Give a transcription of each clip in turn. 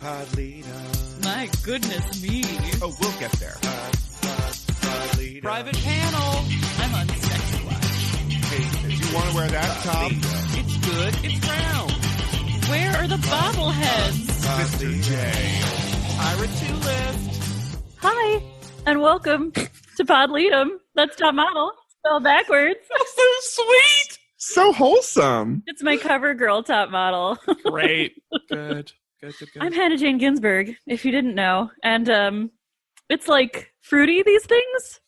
Pod leader. My goodness me. Oh, we'll get there. Pod leader. Private panel. I'm on Sex Watch. Hey, do you want to wear that top? It's good. It's round. Where are the bobbleheads? Mr. J. Ira Tulip. Hi, and welcome to Pod Leadum. That's Top Model. Spelled backwards. So sweet. So wholesome. It's my cover girl Top Model. Great. Good. I'm Hannah Jane Ginsburg, if you didn't know. And it's like fruity, these things.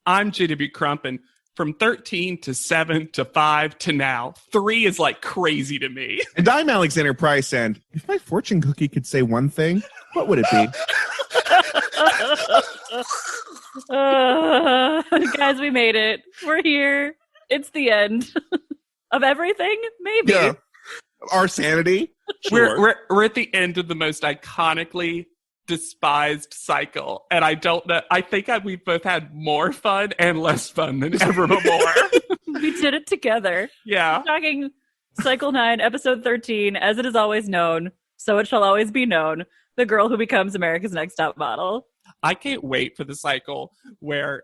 I'm JW Crumpin. From 13 to 7 to 5 to now, 3 is like crazy to me. And I'm Alexander Price, and if my fortune cookie could say one thing, what would it be? Guys, we made it. We're here. It's the end of everything, maybe. Yeah. Our sanity? Sure. We're at the end of the most iconically despised cycle, and I don't know. I think we've both had more fun and less fun than ever before. We did it together. Yeah. We're talking Cycle 9, Episode 13, as it is always known, so it shall always be known, the girl who becomes America's Next Top Model. I can't wait for the cycle where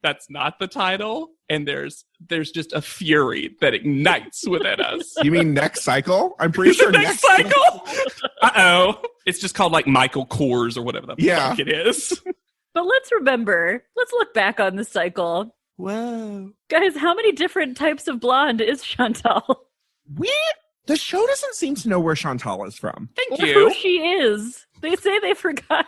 that's not the title, and there's just a fury that ignites within us. You mean next cycle? I'm pretty sure next cycle. Uh-oh. It's just called like Michael Kors or whatever the fuck it is. But let's look back on the cycle. Whoa. Guys, how many different types of blonde is Chantal? The show doesn't seem to know where Chantal is from. Thank Or you. who she is. They say they forgot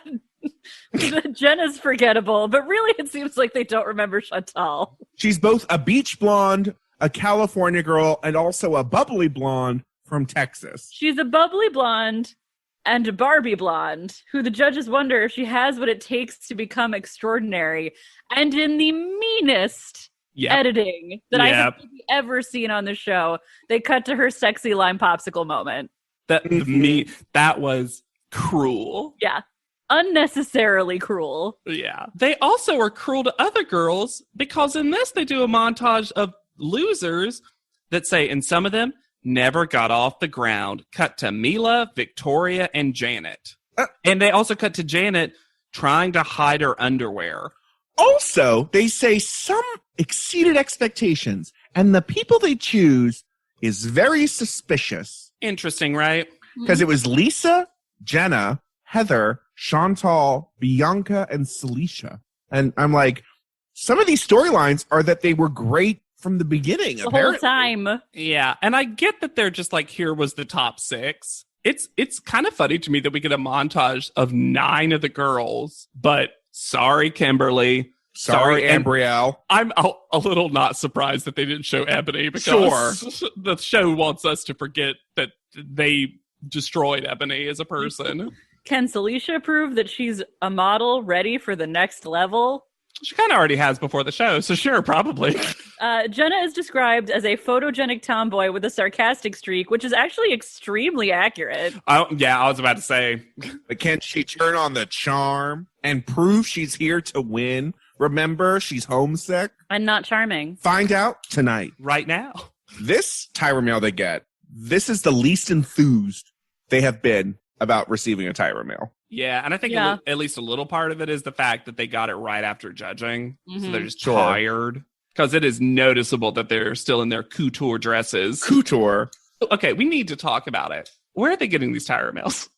that Jenna's forgettable, but really it seems like they don't remember Chantal. She's both a beach blonde, a California girl, and also a bubbly blonde from Texas. She's a bubbly blonde and a Barbie blonde, who the judges wonder if she has what it takes to become extraordinary. And in the meanest editing that I have ever seen on the show, they cut to her sexy lime popsicle moment. That was cruel. Yeah. Unnecessarily cruel. Yeah. They also are cruel to other girls because in this they do a montage of losers that say, and some of them never got off the ground. Cut to Mila, Victoria, and Janet. And they also cut to Janet trying to hide her underwear. Also, they say some exceeded expectations, and the people they choose is very suspicious. Interesting, right? Because it was Lisa, Jenna, Heather, Chantal, Bianca, and Celicia. And I'm like, some of these storylines are that they were great from the beginning, the apparently. whole time. Yeah, and I get that they're just like, here was the top 6. It's kind of funny to me that we get a montage of 9 of the girls, but sorry, Kimberly. Sorry, Ambrielle. I'm a little not surprised that they didn't show Ebony because the show wants us to forget that they destroyed Ebony as a person. Can Celicia prove that she's a model ready for the next level? She kind of already has before the show, so sure, probably. Jenna is described as a photogenic tomboy with a sarcastic streak, which is actually extremely accurate. Yeah, I was about to say. But can she turn on the charm and prove she's here to win? Remember, she's homesick. And not charming. Find out tonight. Right now. This Tyra mail they get, this is the least enthused they have been about receiving a Tyra mail. Yeah, and I think at least a little part of it is the fact that they got it right after judging. Mm-hmm. So they're just tired. Because it is noticeable that they're still in their couture dresses. Couture. Okay, we need to talk about it. Where are they getting these Tyra mails?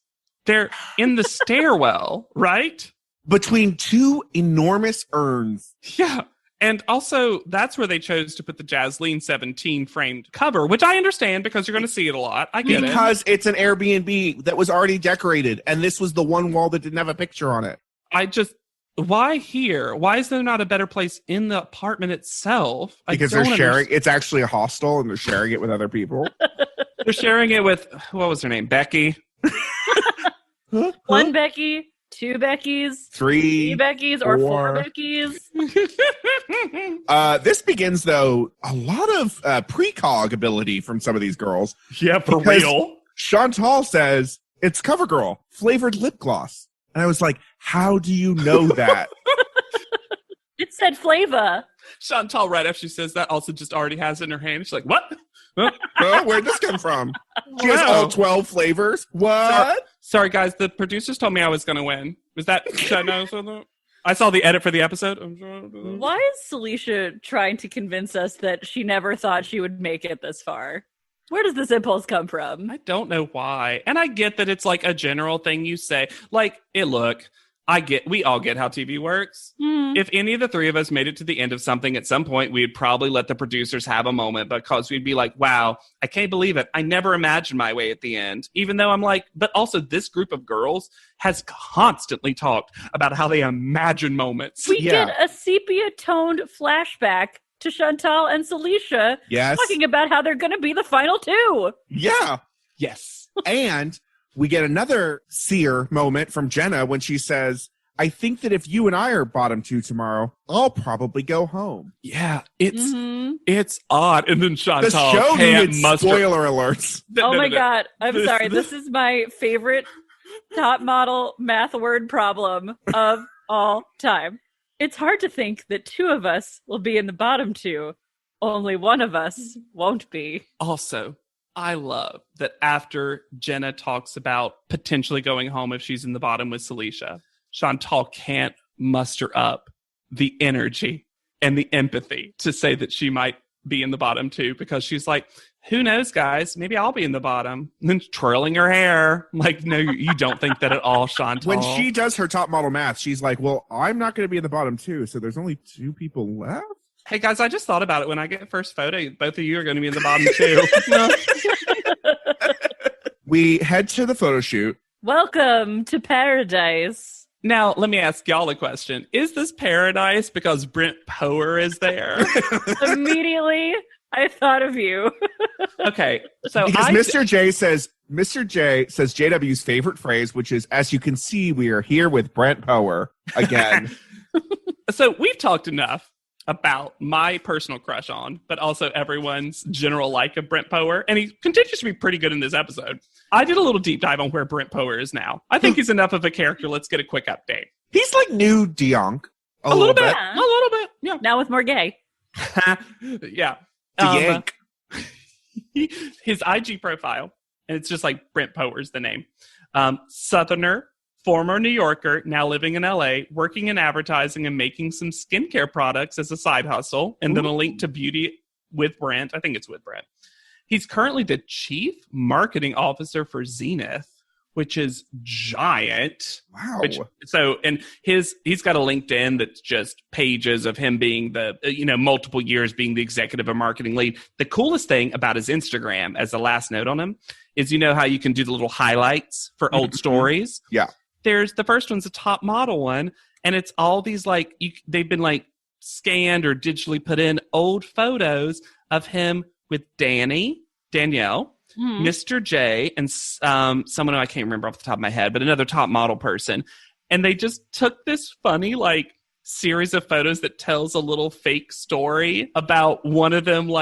They're in the stairwell, right? Between 2 enormous urns. Yeah. And also, that's where they chose to put the Jasleen 17 framed cover, which I understand because you're going to see it a lot. I get it. Because it's an Airbnb that was already decorated, and this was the one wall that didn't have a picture on it. Why here? Why is there not a better place in the apartment itself? Because they're sharing, it's actually a hostel, and they're sharing it with other people. They're sharing it with, what was her name? Becky? One Becky. 2 Beckys, 3 Beckys, or 4 Beckys. This begins, though, a lot of precog ability from some of these girls. Yeah, for real. Chantal says, it's CoverGirl, flavored lip gloss. And I was like, how do you know that? It said flavor. Chantal, right after she says that, also just already has it in her hand. She's like, what? Where'd this come from? She has all 12 flavors. What? Sorry, guys. The producers told me I was going to win. Should I know something? I saw the edit for the episode. Why is Celicia trying to convince us that she never thought she would make it this far? Where does this impulse come from? I don't know why. And I get that it's like a general thing you say. Like, we all get how TV works. If any of the three of us made it to the end of something at some point, we'd probably let the producers have a moment because we'd be like, wow, I can't believe it. I never imagined my way at the end. Even though I'm like, but also this group of girls has constantly talked about how they imagine moments. We get a sepia-toned flashback to Chantal and Celicia talking about how they're going to be the final two. Yeah. Yes. And we get another seer moment from Jenna when she says, I think that if you and I are bottom two tomorrow, I'll probably go home. Yeah, it's odd. And then Chantal the show can't needed muster. Spoiler alerts. Oh my God. I'm sorry. This is my favorite top model math word problem of all time. It's hard to think that two of us will be in the bottom two. Only one of us won't be. Also, I love that after Jenna talks about potentially going home if she's in the bottom with Celicia, Chantal can't muster up the energy and the empathy to say that she might be in the bottom too, because she's like, who knows, guys? Maybe I'll be in the bottom. And then twirling her hair. Like, no, you don't think that at all, Chantal. When she does her top model math, she's like, well, I'm not going to be in the bottom two, so there's only two people left? Hey, guys, I just thought about it. When I get first photo, both of you are going to be in the bottom two. We head to the photo shoot. Welcome to paradise. Now, let me ask y'all a question. Is this paradise because Brent Power is there? Immediately, I thought of you. Okay, so because Mr. J says JW's favorite phrase, which is, as you can see, we are here with Brent Power again. So we've talked enough about my personal crush on, but also everyone's general like of Brent Power, and he continues to be pretty good in this episode. I did a little deep dive on where Brent Power is now. I think he's enough of a character. Let's get a quick update. He's like new Dionk. A little bit. A little bit. Yeah. Now with more gay. Yeah. Dionk. His IG profile, and it's just like Brent Power's the name. Southerner, former New Yorker, now living in LA, working in advertising and making some skincare products as a side hustle. And then a link to Beauty with Brent. I think it's with Brent. He's currently the chief marketing officer for Zenith, which is giant. Wow. And he's got a LinkedIn that's just pages of him being multiple years being the executive or marketing lead. The coolest thing about his Instagram, as the last note on him, is how you can do the little highlights for old stories. Yeah. There's the first one's a top model one, and it's all these they've been scanned or digitally put in old photos of him with Danielle, Mr. J, and someone who I can't remember off the top of my head, but another top model person. And they just took this funny series of photos that tells a little fake story about one of them,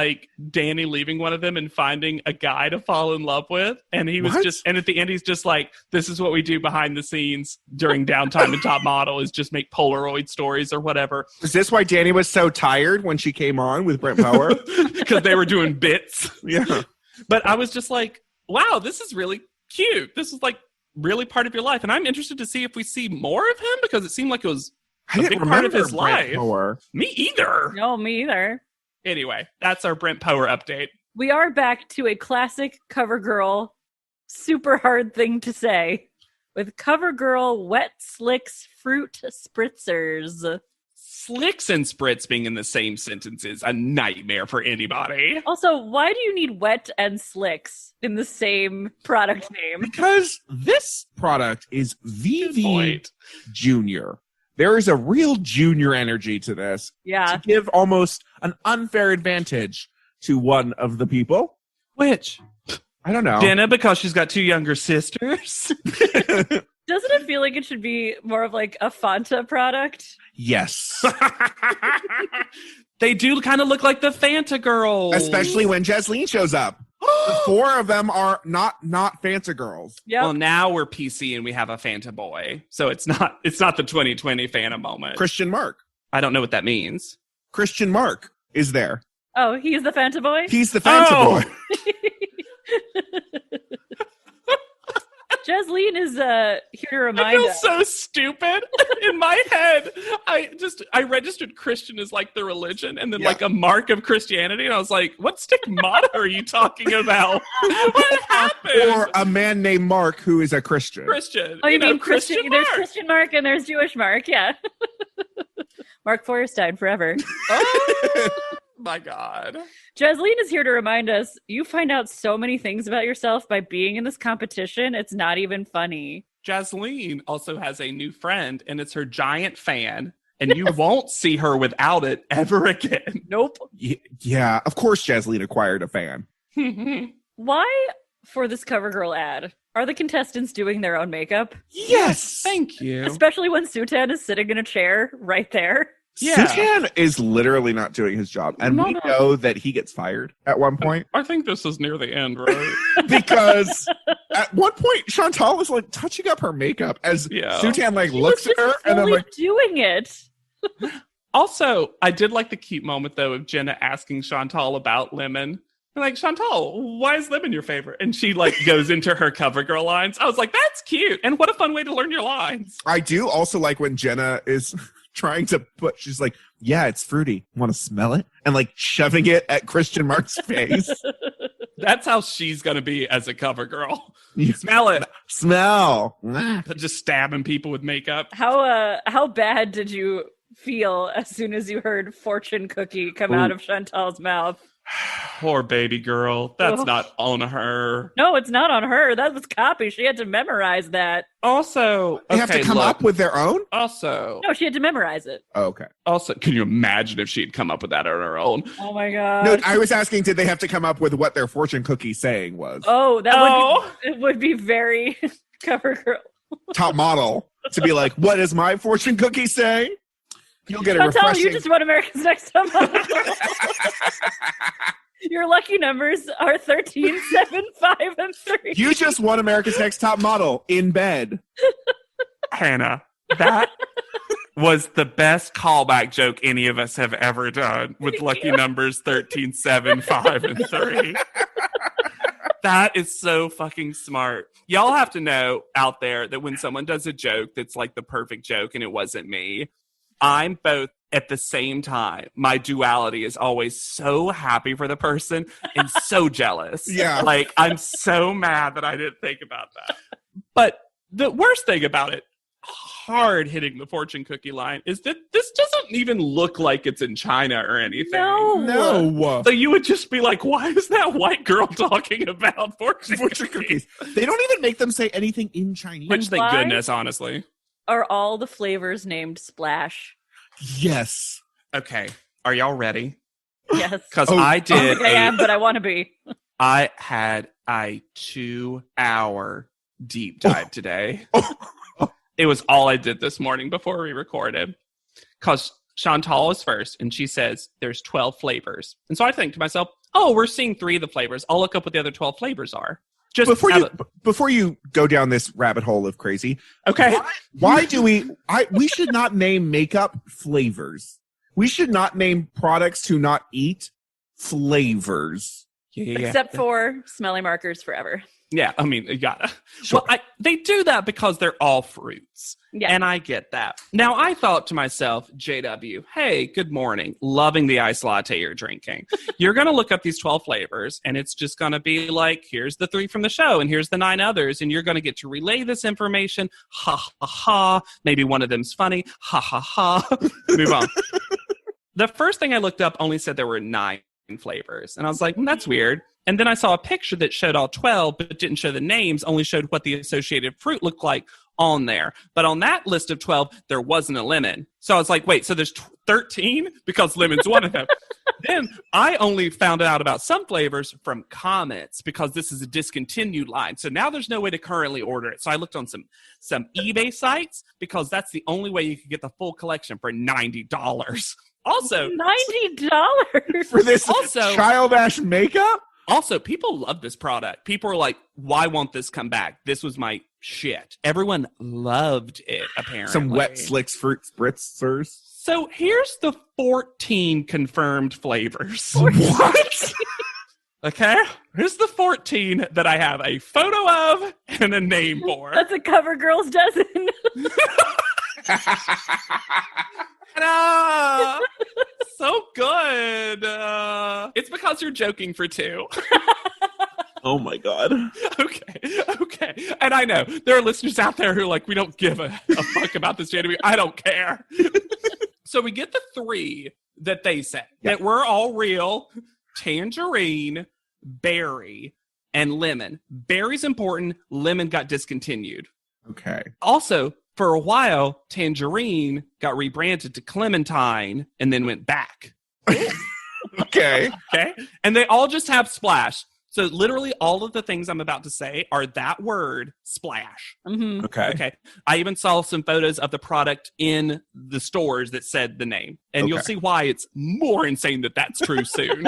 Danny leaving one of them and finding a guy to fall in love with. And he was and at the end, he's just like, this is what we do behind the scenes during downtime in Top Model, is just make Polaroid stories or whatever. Is this why Danny was so tired when she came on with Brent Power? Because they were doing bits. Yeah. But I was just like, wow, this is really cute. This is really part of your life. And I'm interested to see if we see more of him, because it seemed like it was I didn't remember part of his Brent life. Power. Me either. No, me either. Anyway, that's our Brent Power update. We are back to a classic CoverGirl, super hard thing to say, with CoverGirl Wet Slicks Fruit Spritzers. Slicks and spritz being in the same sentence is a nightmare for anybody. Also, why do you need wet and slicks in the same product name? Because this product is VV Junior. There is a real junior energy to this. Yeah. To give almost an unfair advantage to one of the people. Which? I don't know. Jenna, because she's got two younger sisters. Doesn't it feel like it should be more of a Fanta product? Yes. They do kind of look like the Fanta girls. Especially when Jasleen shows up. The four of them are not Fanta girls. Yep. Well, now we're PC and we have a Fanta boy. So it's not the 2020 Fanta moment. Christian Mark. I don't know what that means. Christian Mark is there. Oh, he's the Fanta boy? He's the Fanta boy. Jasleen is here to remind I feel us. so stupid. In my head, I registered Christian as like the religion and then like a mark of Christianity. And I was like, what stigmata are you talking about? What happened? Or a man named Mark who is a Christian. Christian. Oh, you mean Christian Christian? There's Mark. Christian Mark and there's Jewish Mark. Yeah. Mark Feuerstein forever. Oh my God. Jasleen is here to remind us, you find out so many things about yourself by being in this competition. It's not even funny. Jasleen also has a new friend, and it's her giant fan, and you won't see her without it ever again. Nope. Yeah, of course Jasleen acquired a fan. Why, for this CoverGirl ad, are the contestants doing their own makeup? Yes! Thank you. Especially when Sutan is sitting in a chair right there. Yeah. Sutan is literally not doing his job. And we know that he gets fired at one point. I think this is near the end, right? Because at one point, Chantal is like touching up her makeup as Sutan like looks at her and then like doing it. Also, I did like the cute moment though of Jenna asking Chantal about Lemon. And like, Chantal, why is Lemon your favorite? And she like goes into her CoverGirl lines. I was like, that's cute. And what a fun way to learn your lines. I do also like when Jenna is trying to put, she's like, yeah, it's fruity. Want to smell it? And like shoving it at Christian Mark's face. That's how she's going to be as a CoverGirl. Smell it. Smell. Just stabbing people with makeup. How bad did you feel as soon as you heard fortune cookie come out of Chantal's mouth? Poor baby girl. That's not on her. No, it's not on her. That was copy. She had to memorize that. Also, they have to come up with their own? Also. No, she had to memorize it. Oh, okay. Also, can you imagine if she had come up with that on her own? Oh my God. No, I was asking, did they have to come up with what their fortune cookie saying was? Oh, it would be very CoverGirl. Top model to be like, what does my fortune cookie say? You'll get a refreshing... You just won America's Next Top Model. Your lucky numbers are 13, 7, 5, and 3. You just won America's Next Top Model in bed. Hannah, that was the best callback joke any of us have ever done with lucky numbers 13, 7, 5, and 3. That is so fucking smart. Y'all have to know out there that when someone does a joke that's like the perfect joke and it wasn't me, I'm both at the same time. My duality is always so happy for the person and so jealous. Yeah. Like, I'm so mad that I didn't think about that. But the worst thing about it, hard hitting the fortune cookie line, is that this doesn't even look like it's in China or anything. No. So you would just be like, why is that white girl talking about fortune cookies? They don't even make them say anything in Chinese. Which, thank goodness, honestly. Are all the flavors named Splash? Yes. Okay. Are y'all ready? Yes. Because I did. I am, but I want to be. I had a 2-hour deep dive today. It was all I did this morning before we recorded. Because Chantal is first, and she says there's 12 flavors. And so I think to myself, oh, we're seeing 3 of the flavors. I'll look up what the other 12 flavors are. Just before you go down this rabbit hole of crazy, okay. Why do we should not name makeup flavors. We should not name products to not eat flavors. Yeah. Except for smelly markers forever. Yeah, I mean, you gotta. Sure. Well, they do that because they're all fruits. Yeah. And I get that. Now, I thought to myself, JW, hey, good morning. Loving the iced latte you're drinking. You're going to look up these 12 flavors, and it's just going to be like, here's the 3 from the show, and here's the 9 others, and you're going to get to relay this information. Ha, ha, ha. Maybe one of them's funny. Ha, ha, ha. Move on. The first thing I looked up only said there were 9 flavors. And I was like, that's weird. And then I saw a picture that showed all 12, but didn't show the names, only showed what the associated fruit looked like on there. But on that list of 12, there wasn't a lemon. So I was like, wait, so there's 13? Because lemon's one of them. Then I only found out about some flavors from comments because this is a discontinued line. So now there's no way to currently order it. So I looked on some eBay sites because that's the only way you could get the full collection for $90. Also, $90 for this childish makeup? Also, people love this product. People are like, why won't this come back? This was my shit. Everyone loved it, apparently. Some wet slicks fruit spritzers. So here's the 14 confirmed flavors. What? Okay? Here's the 14 that I have a photo of and a name for. That's a CoverGirl's dozen. Ta-da! So good. It's because you're joking for 2. Oh my God. Okay. And I know there are listeners out there who are like, we don't give a fuck about this January. I don't care. So we get the 3 that they said that were all real: tangerine, berry, and lemon. Berry's important. Lemon got discontinued. Okay. Also, for a while, tangerine got rebranded to clementine and then went back. Okay. Okay. And they all just have splash. So literally all of the things I'm about to say are that word, splash. Mm-hmm. Okay. I even saw some photos of the product in the stores that said the name. And you'll see why it's more insane that that's true soon.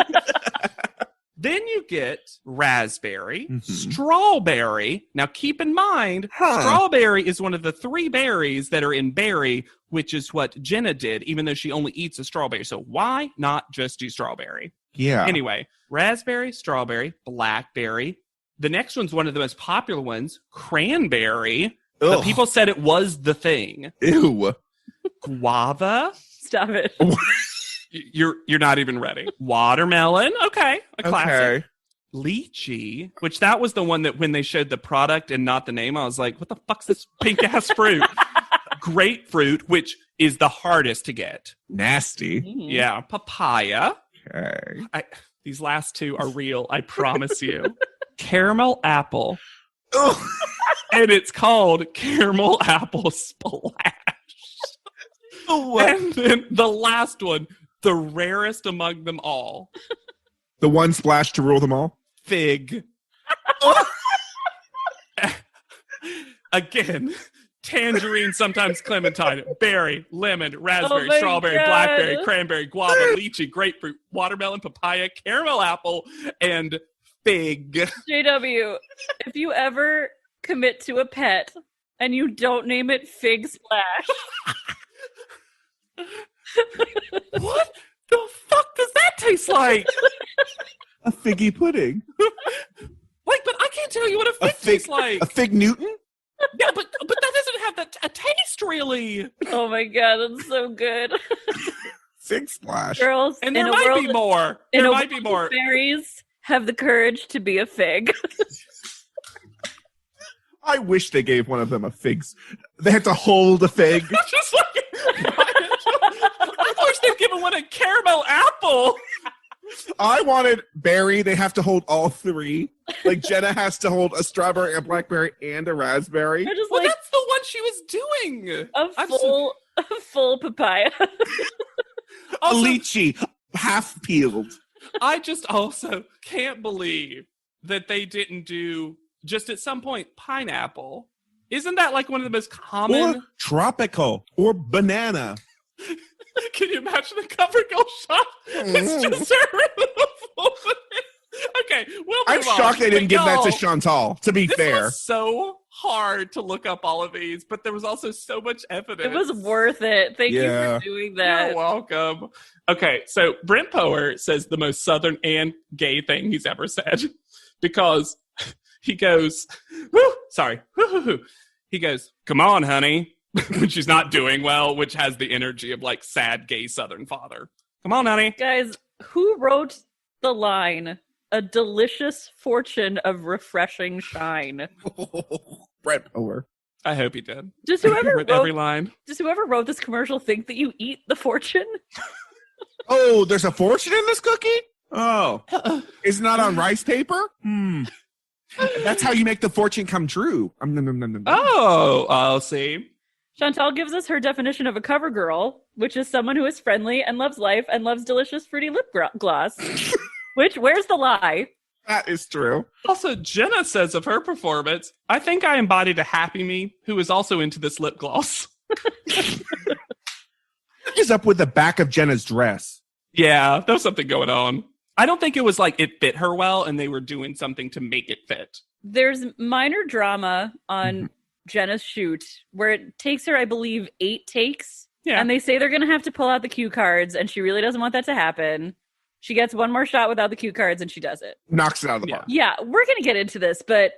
Then you get raspberry, strawberry. Now keep in mind, strawberry is one of the 3 berries that are in berry, which is what Jenna did, even though she only eats a strawberry. So why not just do strawberry? Yeah. Anyway, raspberry, strawberry, blackberry. The next one's one of the most popular ones, cranberry. But people said it was the thing. Ew. Guava. Stop it. You're not even ready. Watermelon. Okay. A classic. Okay. Lychee, which that was the one that when they showed the product and not the name, I was like, what the fuck's this pink ass fruit? Grapefruit, which is the hardest to get. Nasty. Mm-hmm. Yeah. Papaya. Okay. These last 2 are real, I promise you. Caramel apple. Ugh. And it's called caramel apple splash. And then the last one, the rarest among them all. The one splash to rule them all? Fig. Again, tangerine, sometimes clementine, berry, lemon, raspberry, strawberry, blackberry, cranberry, guava, lychee, grapefruit, watermelon, papaya, caramel apple, and fig. JW, if you ever commit to a pet and you don't name it Fig Splash. What the fuck does that taste like? A figgy pudding. Like, but I can't tell you what a fig tastes like. A fig Newton? Yeah, but that doesn't have a taste, really. Oh my God, that's so good. Fig splash. Girls, And there might be more. There might be more. Berries have the courage to be a fig. I wish they gave one of them a figs. They had to hold a fig. Just like, I wish they'd given one a caramel apple. I wanted berry. They have to hold all 3. Like Jenna has to hold a strawberry, a blackberry, and a raspberry. Just Well, like that's the one she was doing. a full papaya. A lychee, half peeled. I just also can't believe that they didn't do, just at some point, pineapple. Isn't that like one of the most common? Or tropical. Or banana. Can you imagine the CoverGirl shot? It's just her. Okay, we'll I'm move on. shocked they didn't But give that to y'all, Chantal, to be this fair. was so hard to look up all of these, but there was also so much evidence. It was worth it. Thank you for doing that. You're welcome. Okay, so Brent Power says the most southern and gay thing he's ever said because he goes, he goes, come on, honey, when she's not doing well, which has the energy of like sad gay southern father. Come on, honey. Guys, who wrote the line, a delicious fortune of refreshing shine? Brett Power. I hope he did. Does whoever With every line. Does whoever wrote this commercial think that you eat the fortune? Oh, there's a fortune in this cookie? Oh. It's not on rice paper? That's how you make the fortune come true. Oh, I'll see. Chantal gives us her definition of a cover girl, which is someone who is friendly and loves life and loves delicious fruity lip gloss. Which, where's the lie? That is true. Also, Jenna says of her performance, I think I embodied a happy me who is also into this lip gloss. What is up with the back of Jenna's dress? Yeah, there was something going on. I don't think it was like it fit her well and they were doing something to make it fit. There's minor drama on Jenna's shoot where it takes her, I believe, 8 takes. Yeah. And they say they're going to have to pull out the cue cards, and she really doesn't want that to happen. She gets one more shot without the cue cards and she does it. Knocks it out of the park. Yeah, we're going to get into this, but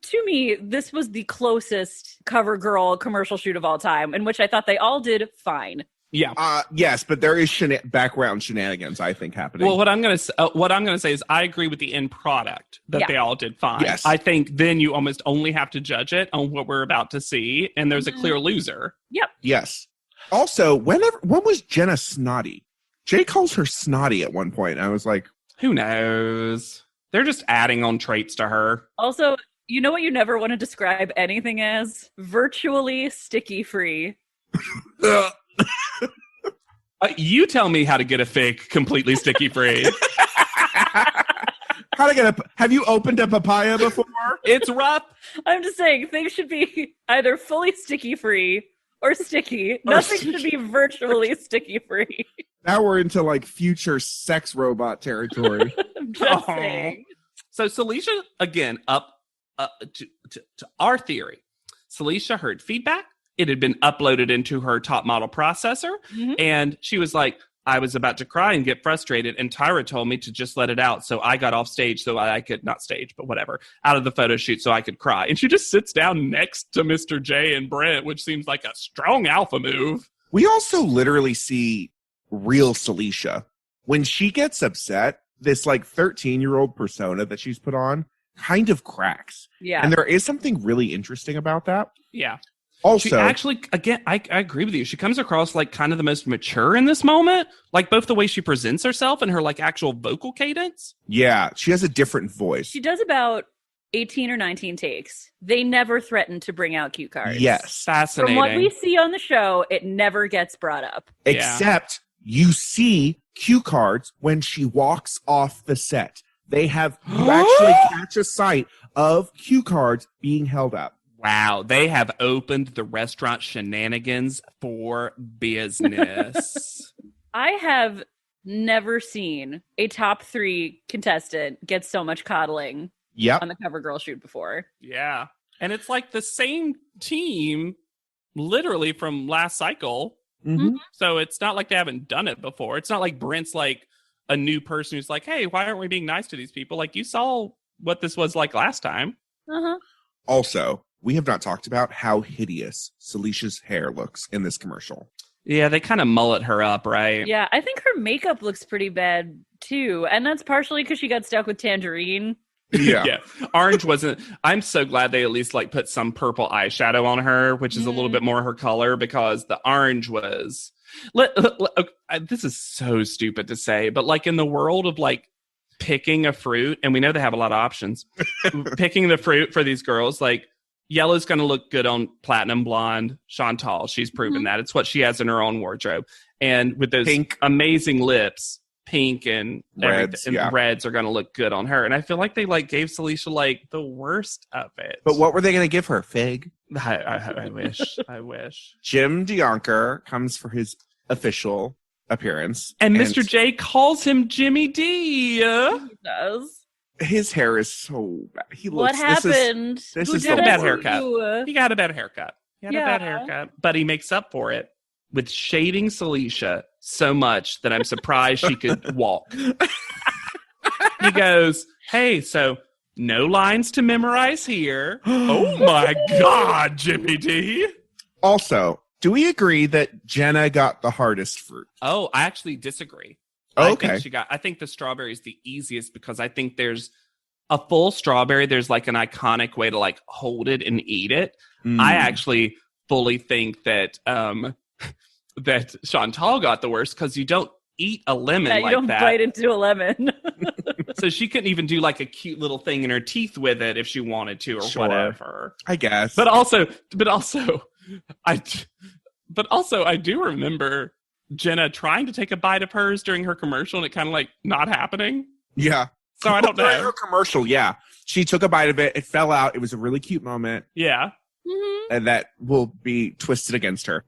to me, this was the closest CoverGirl commercial shoot of all time, in which I thought they all did fine. Yeah. Yes, but there is background shenanigans, I think, happening. Well, what I'm gonna say is I agree with the end product that they all did fine. Yes. I think then you almost only have to judge it on what we're about to see, and there's a clear loser. Yep. Yes. Also, when was Jenna snotty? Jay calls her snotty at one point. I was like, who knows? They're just adding on traits to her. Also, you know what you never want to describe anything as? Virtually sticky free. You tell me how to get a fake completely sticky free. Have you opened a papaya before? It's rough. I'm just saying things should be either fully sticky free or sticky. Nothing should be virtually sticky free. Now we're into like future sex robot territory. I'm just saying. So Celicia, again, up to our theory. Celicia heard feedback. It had been uploaded into her top model processor. And she was like, I was about to cry and get frustrated. And Tyra told me to just let it out. So I got off stage so I could, not stage, but whatever, out of the photo shoot so I could cry. And she just sits down next to Mr. J and Brent, which seems like a strong alpha move. We also literally see real Celicia. When she gets upset, this like 13-year-old persona that she's put on kind of cracks. Yeah. And there is something really interesting about that. Yeah. Also, she actually, again, I agree with you. She comes across like kind of the most mature in this moment, like both the way she presents herself and her like actual vocal cadence. Yeah, she has a different voice. She does about 18 or 19 takes. They never threaten to bring out cue cards. Yes. Fascinating. From what we see on the show, it never gets brought up. Except you see cue cards when she walks off the set. You actually catch a sight of cue cards being held up. Wow, they have opened the restaurant shenanigans for business. I have never seen a top 3 contestant get so much coddling on the CoverGirl shoot before. Yeah. And it's like the same team literally from last cycle. Mm-hmm. So it's not like they haven't done it before. It's not like Brent's like a new person who's like, hey, why aren't we being nice to these people? Like, you saw what this was like last time. Also, we have not talked about how hideous Celicia's hair looks in this commercial. Yeah, they kind of mullet her up, right? Yeah, I think her makeup looks pretty bad, too. And that's partially because she got stuck with Tangerine. Yeah. Orange wasn't... I'm so glad they at least, like, put some purple eyeshadow on her, which is a little bit more her color, because the orange was... this is so stupid to say, but, like, in the world of, like, picking a fruit, and we know they have a lot of options, picking the fruit for these girls, like, yellow's going to look good on platinum blonde Chantal. She's proven that. It's what she has in her own wardrobe. And with those amazing lips, pink and reds, reds are going to look good on her. And I feel like they like gave Celicia like the worst of it. But what were they going to give her? Fig? I wish. I wish. Jim DeYonker comes for his official appearance. And Mr. J calls him Jimmy D. He does. His hair is so bad. What happened? This is a bad haircut. He got a bad haircut. He had a bad haircut. But he makes up for it with shading Celicia so much that I'm surprised she could walk. He goes, hey, so no lines to memorize here. Oh my God, Jimmy D. Also, do we agree that Jenna got the hardest fruit? Oh, I actually disagree. Okay. I think the strawberry is the easiest because I think there's a full strawberry. There's like an iconic way to like hold it and eat it. I actually fully think that that Chantal got the worst because you don't eat a lemon like that. You don't bite into a lemon. So she couldn't even do like a cute little thing in her teeth with it if she wanted to or whatever. I guess. But also I do remember Jenna trying to take a bite of hers during her commercial and it kind of like not happening. Yeah. So I don't know. During her commercial, yeah. She took a bite of it. It fell out. It was a really cute moment. Yeah. And that will be twisted against her.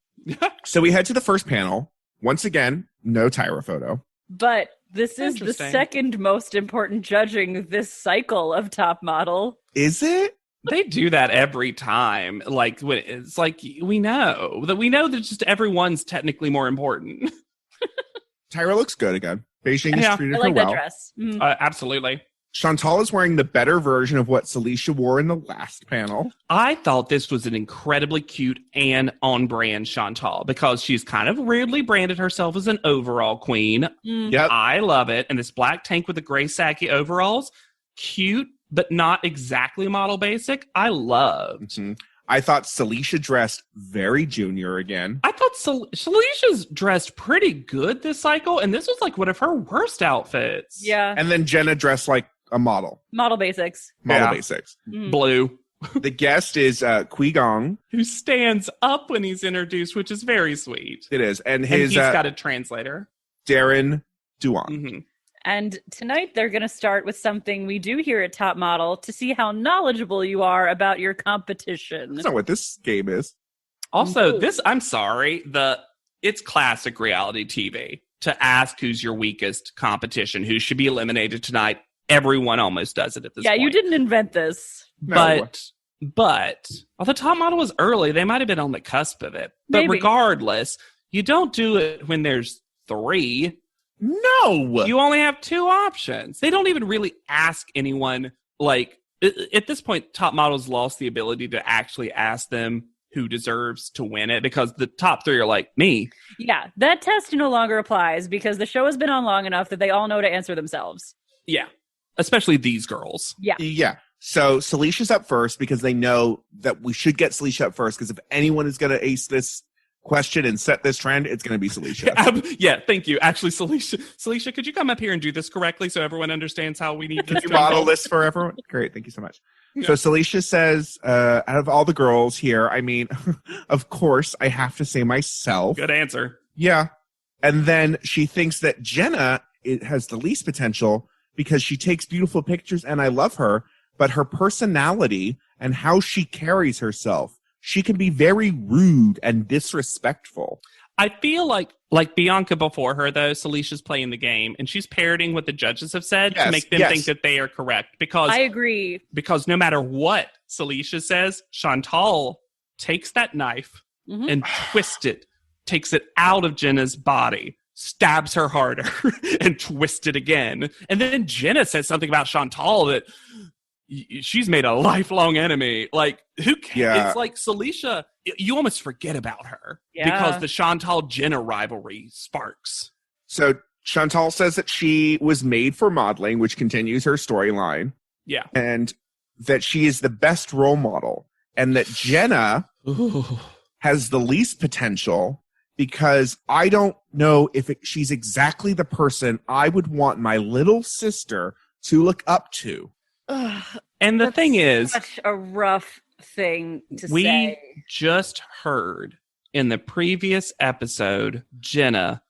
So we head to the first panel. Once again, no Tyra photo. But this is the second most important judging this cycle of Top Model. Is it? They do that every time. Like, it's like we know that just everyone's technically more important. Tyra looks good again. Beijing has treated I like her that well. dress. Absolutely. Chantal is wearing the better version of what Celicia wore in the last panel. I thought this was an incredibly cute and on-brand Chantal because she's kind of weirdly branded herself as an overall queen. Yep. I love it. And this black tank with the gray saggy overalls, cute, but not exactly model basic. I loved. Mm-hmm. I thought Celicia dressed very junior again. I thought Celicia's dressed pretty good this cycle, and this was like one of her worst outfits. Yeah. And then Jenna dressed like a model. Model basics. Model basics. Blue. The guest is Qui Gong. Who stands up when he's introduced, which is very sweet. It is. And he's got a translator. Darren Duan. Mm-hmm. And tonight they're going to start with something we do here at Top Model to see how knowledgeable you are about your competition. That's not what this game is. Also, I'm sorry, it's classic reality TV to ask who's your weakest competition, who should be eliminated tonight. Everyone almost does it at this point. Yeah, you didn't invent this. No. But although Top Model was early, they might have been on the cusp of it. But Maybe. regardless, you don't do it when there's 3. No! You only have 2 options. They don't even really ask anyone, like, at this point, Top Model's lost the ability to actually ask them who deserves to win it because the top 3 are like, me. Yeah, that test no longer applies because the show has been on long enough that they all know to answer themselves. Yeah. Especially these girls. Yeah. So Celicia's up first because they know that we should get Celicia up first because if anyone is going to ace this question and set this trend, it's going to be Celicia. Yeah, thank you. Actually, Celicia, could you come up here and do this correctly so everyone understands how we need this? Can you model this for everyone? Great, thank you so much. Yeah. So Celicia says, out of all the girls here, I mean, of course, I have to say myself. Good answer. Yeah. And then she thinks that Jenna has the least potential because she takes beautiful pictures and I love her, but her personality and how she carries herself, she can be very rude and disrespectful. I feel like Bianca before her, though, Celicia's playing the game, and she's parroting what the judges have said to make them think that they are correct. Because I agree. Because no matter what Celicia says, Chantal takes that knife and twists it, takes it out of Jenna's body, stabs her harder, and twists it again. And then Jenna says something about Chantal that she's made a lifelong enemy. Like, who cares? Yeah. It's like Celicia, you almost forget about her Yeah. because the Chantal-Jenna rivalry sparks. So Chantal says that she was made for modeling, which continues her storyline. Yeah. And that she is the best role model. And that Jenna has the least potential because I don't know if she's exactly the person I would want my little sister to look up to. And the thing is, such a rough thing to we say. just heard in the previous episode, Jenna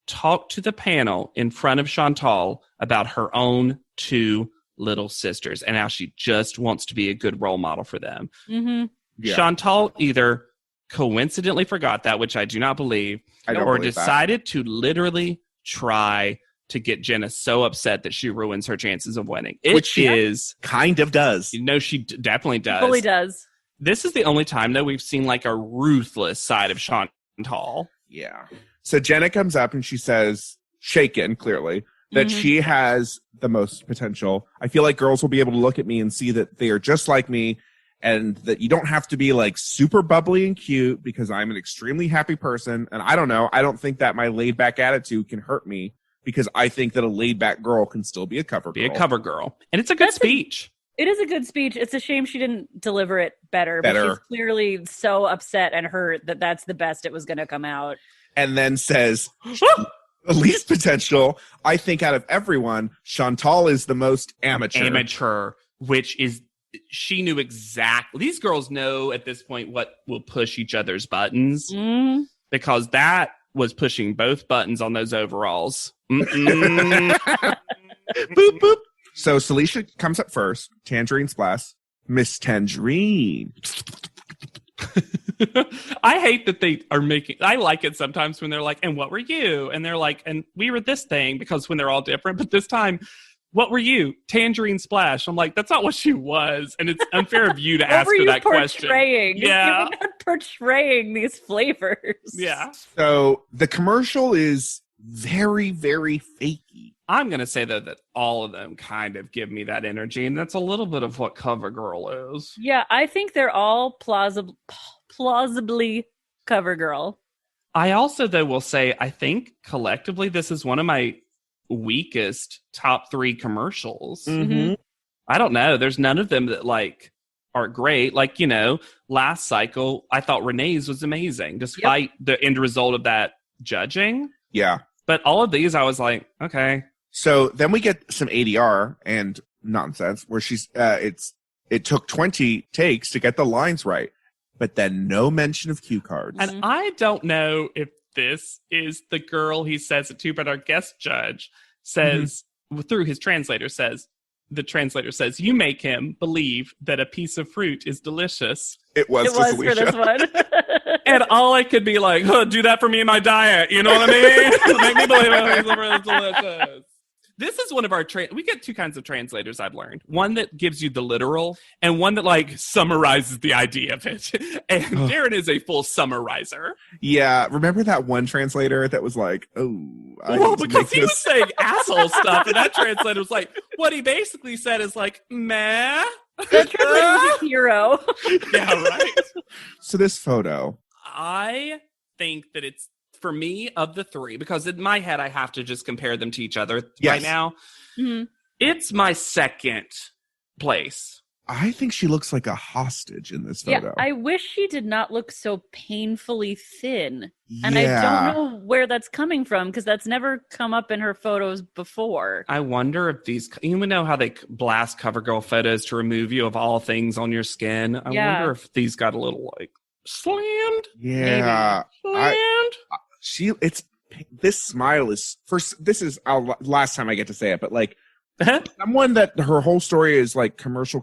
talked to the panel in front of Chantal about her own 2 little sisters and how she just wants to be a good role model for them. Mm-hmm. Yeah. Chantal either coincidentally forgot that, which I do not believe, or decided to literally try to get Jenna so upset that she ruins her chances of winning. Which she kind of does. No, she definitely does. Fully does. This is the only time, though, we've seen like a ruthless side of Chantal. Yeah. So Jenna comes up and she says, shaken, clearly, that she has the most potential. I feel like girls will be able to look at me and see that they are just like me and that you don't have to be like super bubbly and cute because I'm an extremely happy person. And I don't know. I don't think that my laid back attitude can hurt me because I think that a laid back girl can still be a cover girl. Be a cover girl. And it's a good speech. It is a good speech. It's a shame she didn't deliver it better. But she's clearly so upset and hurt that that's the best it was going to come out. And then says, the least potential, I think out of everyone, Chantal is the most amateur. Which is, she knew exactly. These girls know at this point what will push each other's buttons. Because that was pushing both buttons on those overalls. Boop, boop. So Celicia comes up first. Tangerine Splash. Miss Tangerine. I hate that they are making... I like it sometimes when they're like, and what were you? And they're like, and we were this thing, because when they're all different. But this time, what were you? Tangerine Splash. I'm like, that's not what she was. And it's unfair of you to ask her that question. Yeah. You're not portraying these flavors. Yeah. So the commercial is very, very fakey. I'm going to say, though, that all of them kind of give me that energy, and that's a little bit of what CoverGirl is. Yeah, I think they're all plausibly CoverGirl. I also, though, will say, I think collectively this is one of my weakest top 3 commercials. Mm-hmm. I don't know. There's none of them that, like, are great. Like, you know, last cycle, I thought Renee's was amazing, despite the end result of that judging. Yeah. But all of these, I was like, okay. So then we get some ADR and nonsense where she's, it took 20 takes to get the lines right, but then no mention of cue cards. And I don't know if this is the girl he says it to, but our guest judge says, through his translator says, the translator says, you make him believe that a piece of fruit is delicious. It was for this one. And all I could be like, do that for me in my diet. You know what I mean? Make me believe a piece of fruit is delicious. This is one of our we get 2 kinds of translators, I've learned. One that gives you the literal, and one that, like, summarizes the idea of it. And Darren is a full summarizer. Yeah, remember that one translator that was like, because he was saying asshole stuff, and that translator was like, what he basically said is like, meh. That translator was a hero. Yeah, right. So this photo. I think that it's, for me, of the 3, because in my head I have to just compare them to each other right now. Mm-hmm. It's my second place. I think she looks like a hostage in this photo. Yeah, I wish she did not look so painfully thin. Yeah. And I don't know where that's coming from, because that's never come up in her photos before. I wonder if these, you know how they blast CoverGirl photos to remove you of all things on your skin? I wonder if these got a little, like, slammed. Yeah. This smile is first. This is last time I get to say it, but like someone that her whole story is like commercial.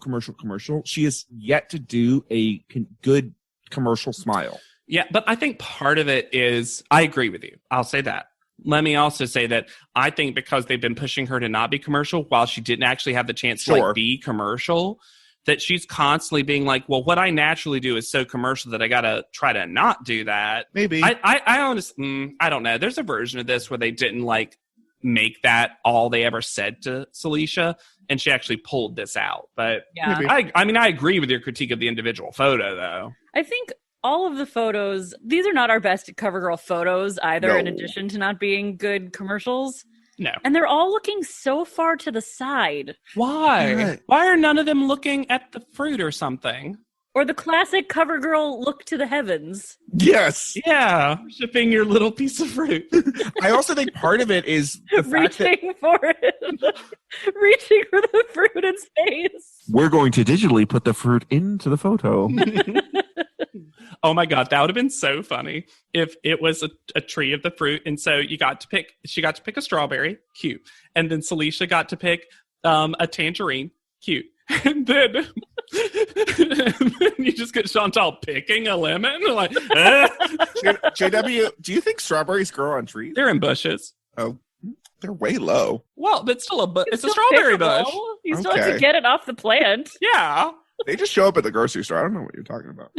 She has yet to do a good commercial smile. Yeah, but I think part of it is, I agree with you. I'll say that. Let me also say that I think because they've been pushing her to not be commercial while she didn't actually have the chance to like be commercial, that she's constantly being like, well, what I naturally do is so commercial that I got to try to not do that. Maybe. I honestly, I don't know. There's a version of this where they didn't like make that all they ever said to Celicia, and she actually pulled this out. But yeah, I mean, I agree with your critique of the individual photo, though. I think all of the photos, these are not our best CoverGirl photos either, in addition to not being good commercials. No. And they're all looking so far to the side. Why? Right. Why are none of them looking at the fruit or something? Or the classic CoverGirl look to the heavens. Yes. Yeah. Shipping your little piece of fruit. I also think part of it is the fact reaching for it. Reaching for the fruit in space. We're going to digitally put the fruit into the photo. Oh my God, that would have been so funny if it was a tree of the fruit. And so she got to pick a strawberry, cute. And then Celicia got to pick a tangerine, cute. And then you just get Chantal picking a lemon. Like, JW, do you think strawberries grow on trees? They're in bushes. Oh, they're way low. Well, but still it's a strawberry bush. You still have to get it off the plant. Yeah. They just show up at the grocery store. I don't know what you're talking about.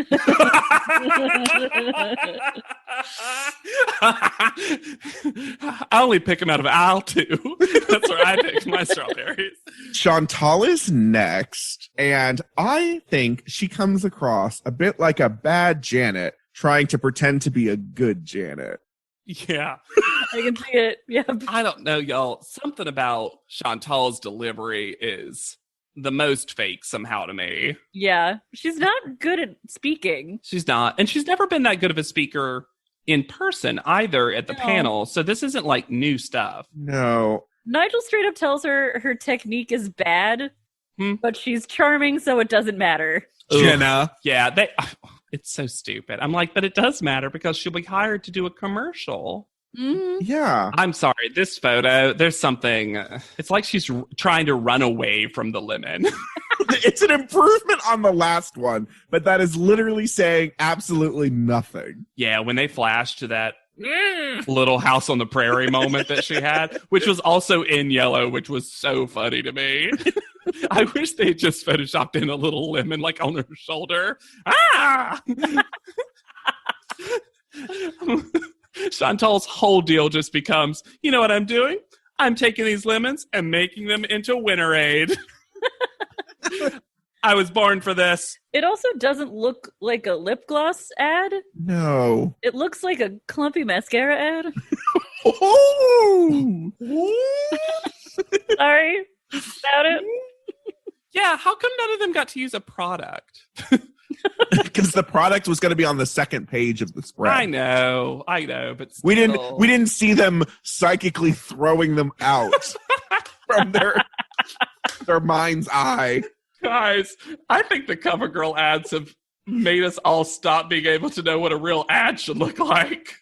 I only pick them out of aisle 2. That's where I pick my strawberries. Chantal is next, and I think she comes across a bit like a bad Janet trying to pretend to be a good Janet. Yeah. I can see it. Yeah. I don't know, y'all. Something about Chantal's delivery is the most fake somehow to me. Yeah. She's not good at speaking. She's not. And she's never been that good of a speaker in person either at the panel. So this isn't like new stuff. No. Nigel straight up tells her technique is bad, but she's charming, so it doesn't matter. Jenna. Yeah. It's so stupid. I'm like, but it does matter because she'll be hired to do a commercial. Mm-hmm. Yeah. I'm sorry. This photo, there's something. It's like she's trying to run away from the lemon. It's an improvement on the last one, but that is literally saying absolutely nothing. Yeah, when they flash to that little house on the prairie moment that she had, which was also in yellow, which was so funny to me. I wish they just photoshopped in a little lemon like on her shoulder. Ah! Chantal's whole deal just becomes, you know what I'm doing? I'm taking these lemons and making them into Winterade. I was born for this. It also doesn't look like a lip gloss ad. No. It looks like a clumpy mascara ad. Oh! Sorry about it. Yeah, how come none of them got to use a product? Because the product was going to be on the second page of the spread. I know, but We still. didn't see them psychically throwing them out from their mind's eye. Guys, I think the CoverGirl ads have made us all stop being able to know what a real ad should look like.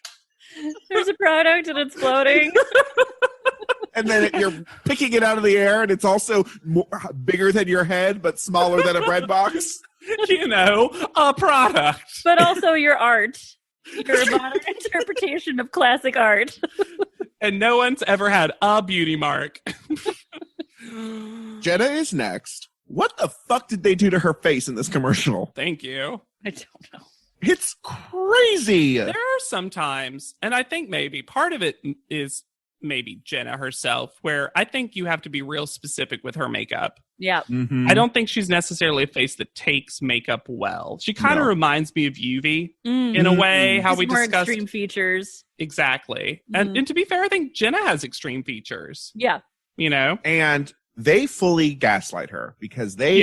There's a product and it's floating. And then you're picking it out of the air, and it's also bigger than your head, but smaller than a bread box. You know, a product. But also your art. Your modern interpretation of classic art. And no one's ever had a beauty mark. Jenna is next. What the fuck did they do to her face in this commercial? Thank you. I don't know. It's crazy. There are some times, and I think maybe part of it is maybe Jenna herself, where I think you have to be real specific with her makeup. Yeah. Mm-hmm. I don't think she's necessarily a face that takes makeup well. She kind of reminds me of Yuvie in a way, how we more discussed. Extreme features. Exactly. And to be fair, I think Jenna has extreme features. Yeah. You know? And they fully gaslight her because they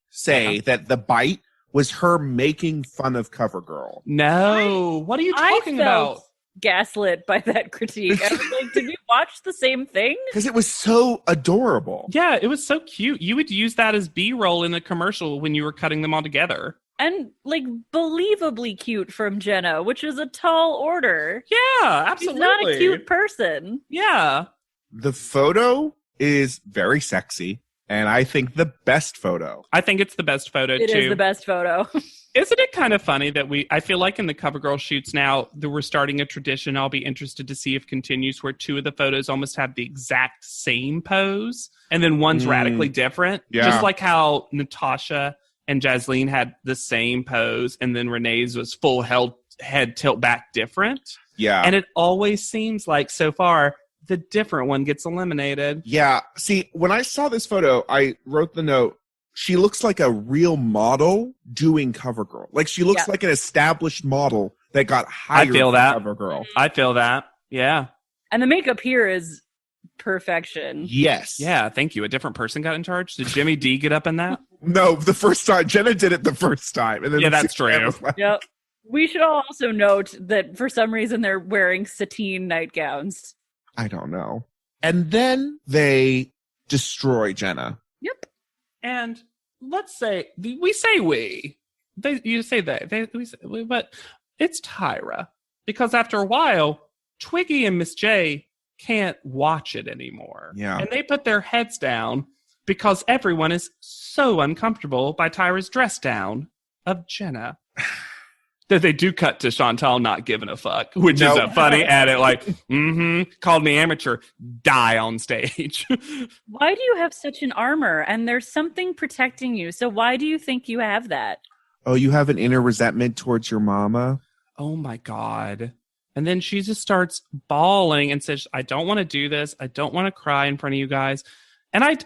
say that the bite was her making fun of CoverGirl. No. What are you talking about? Gaslit by that critique. I was like, did we watch the same thing? Because it was so adorable. Yeah, it was so cute. You would use that as B-roll in the commercial when you were cutting them all together. And like believably cute from Jenna, which is a tall order. Yeah, absolutely. She's not a cute person. Yeah. The photo is very sexy, and I think the best photo. I think it's the best photo, too. It is the best photo. Isn't it kind of funny that I feel like in the CoverGirl shoots now that we're starting a tradition I'll be interested to see if continues, where two of the photos almost have the exact same pose, and then one's radically different. Yeah. Just like how Natasha and Jasleen had the same pose, and then Renee's was full head tilt back different. Yeah. And it always seems like so far the different one gets eliminated. Yeah. See, when I saw this photo, I wrote the note, she looks like a real model doing CoverGirl. Like she looks like an established model that got hired I feel that. for CoverGirl. I feel that. Yeah. And the makeup here is perfection. Yes. Yeah, thank you. A different person got in charge? Did Jimmy D get up in that? No, the first time. Jenna did it the first time. And then that's true. Yep. We should also note that for some reason they're wearing sateen nightgowns. I don't know. And then they destroy Jenna. Yep. And let's say, we say we. You say they. We say we, but it's Tyra. Because after a while, Twiggy and Miss J can't watch it anymore. Yeah. And they put their heads down because everyone is so uncomfortable by Tyra's dress down of Jenna. That they do cut to Chantal not giving a fuck, which is a funny edit. Like, called me amateur, die on stage. Why do you have such an armor? And there's something protecting you. So why do you think you have that? Oh, you have an inner resentment towards your mama? Oh my God. And then she just starts bawling and says, I don't want to do this. I don't want to cry in front of you guys. And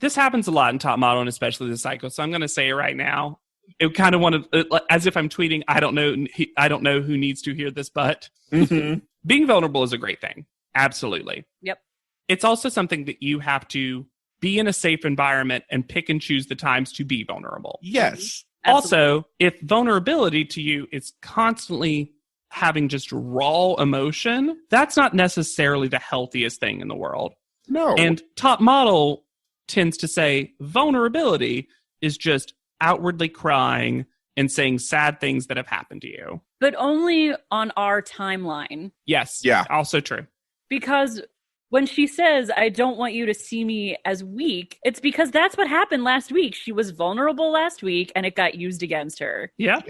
this happens a lot in Top Model and especially the Psycho. So I'm going to say it right now. It kind of wanted, as if I'm tweeting, I don't know who needs to hear this, but being vulnerable is a great thing. Absolutely. Yep. It's also something that you have to be in a safe environment and pick and choose the times to be vulnerable. Yes. Also, if vulnerability to you is constantly having just raw emotion, that's not necessarily the healthiest thing in the world. No. And Top Model tends to say vulnerability is just outwardly crying and saying sad things that have happened to you. But only on our timeline. Yes. Yeah. Also true. Because when she says, I don't want you to see me as weak, it's because that's what happened last week. She was vulnerable last week and it got used against her. Yeah.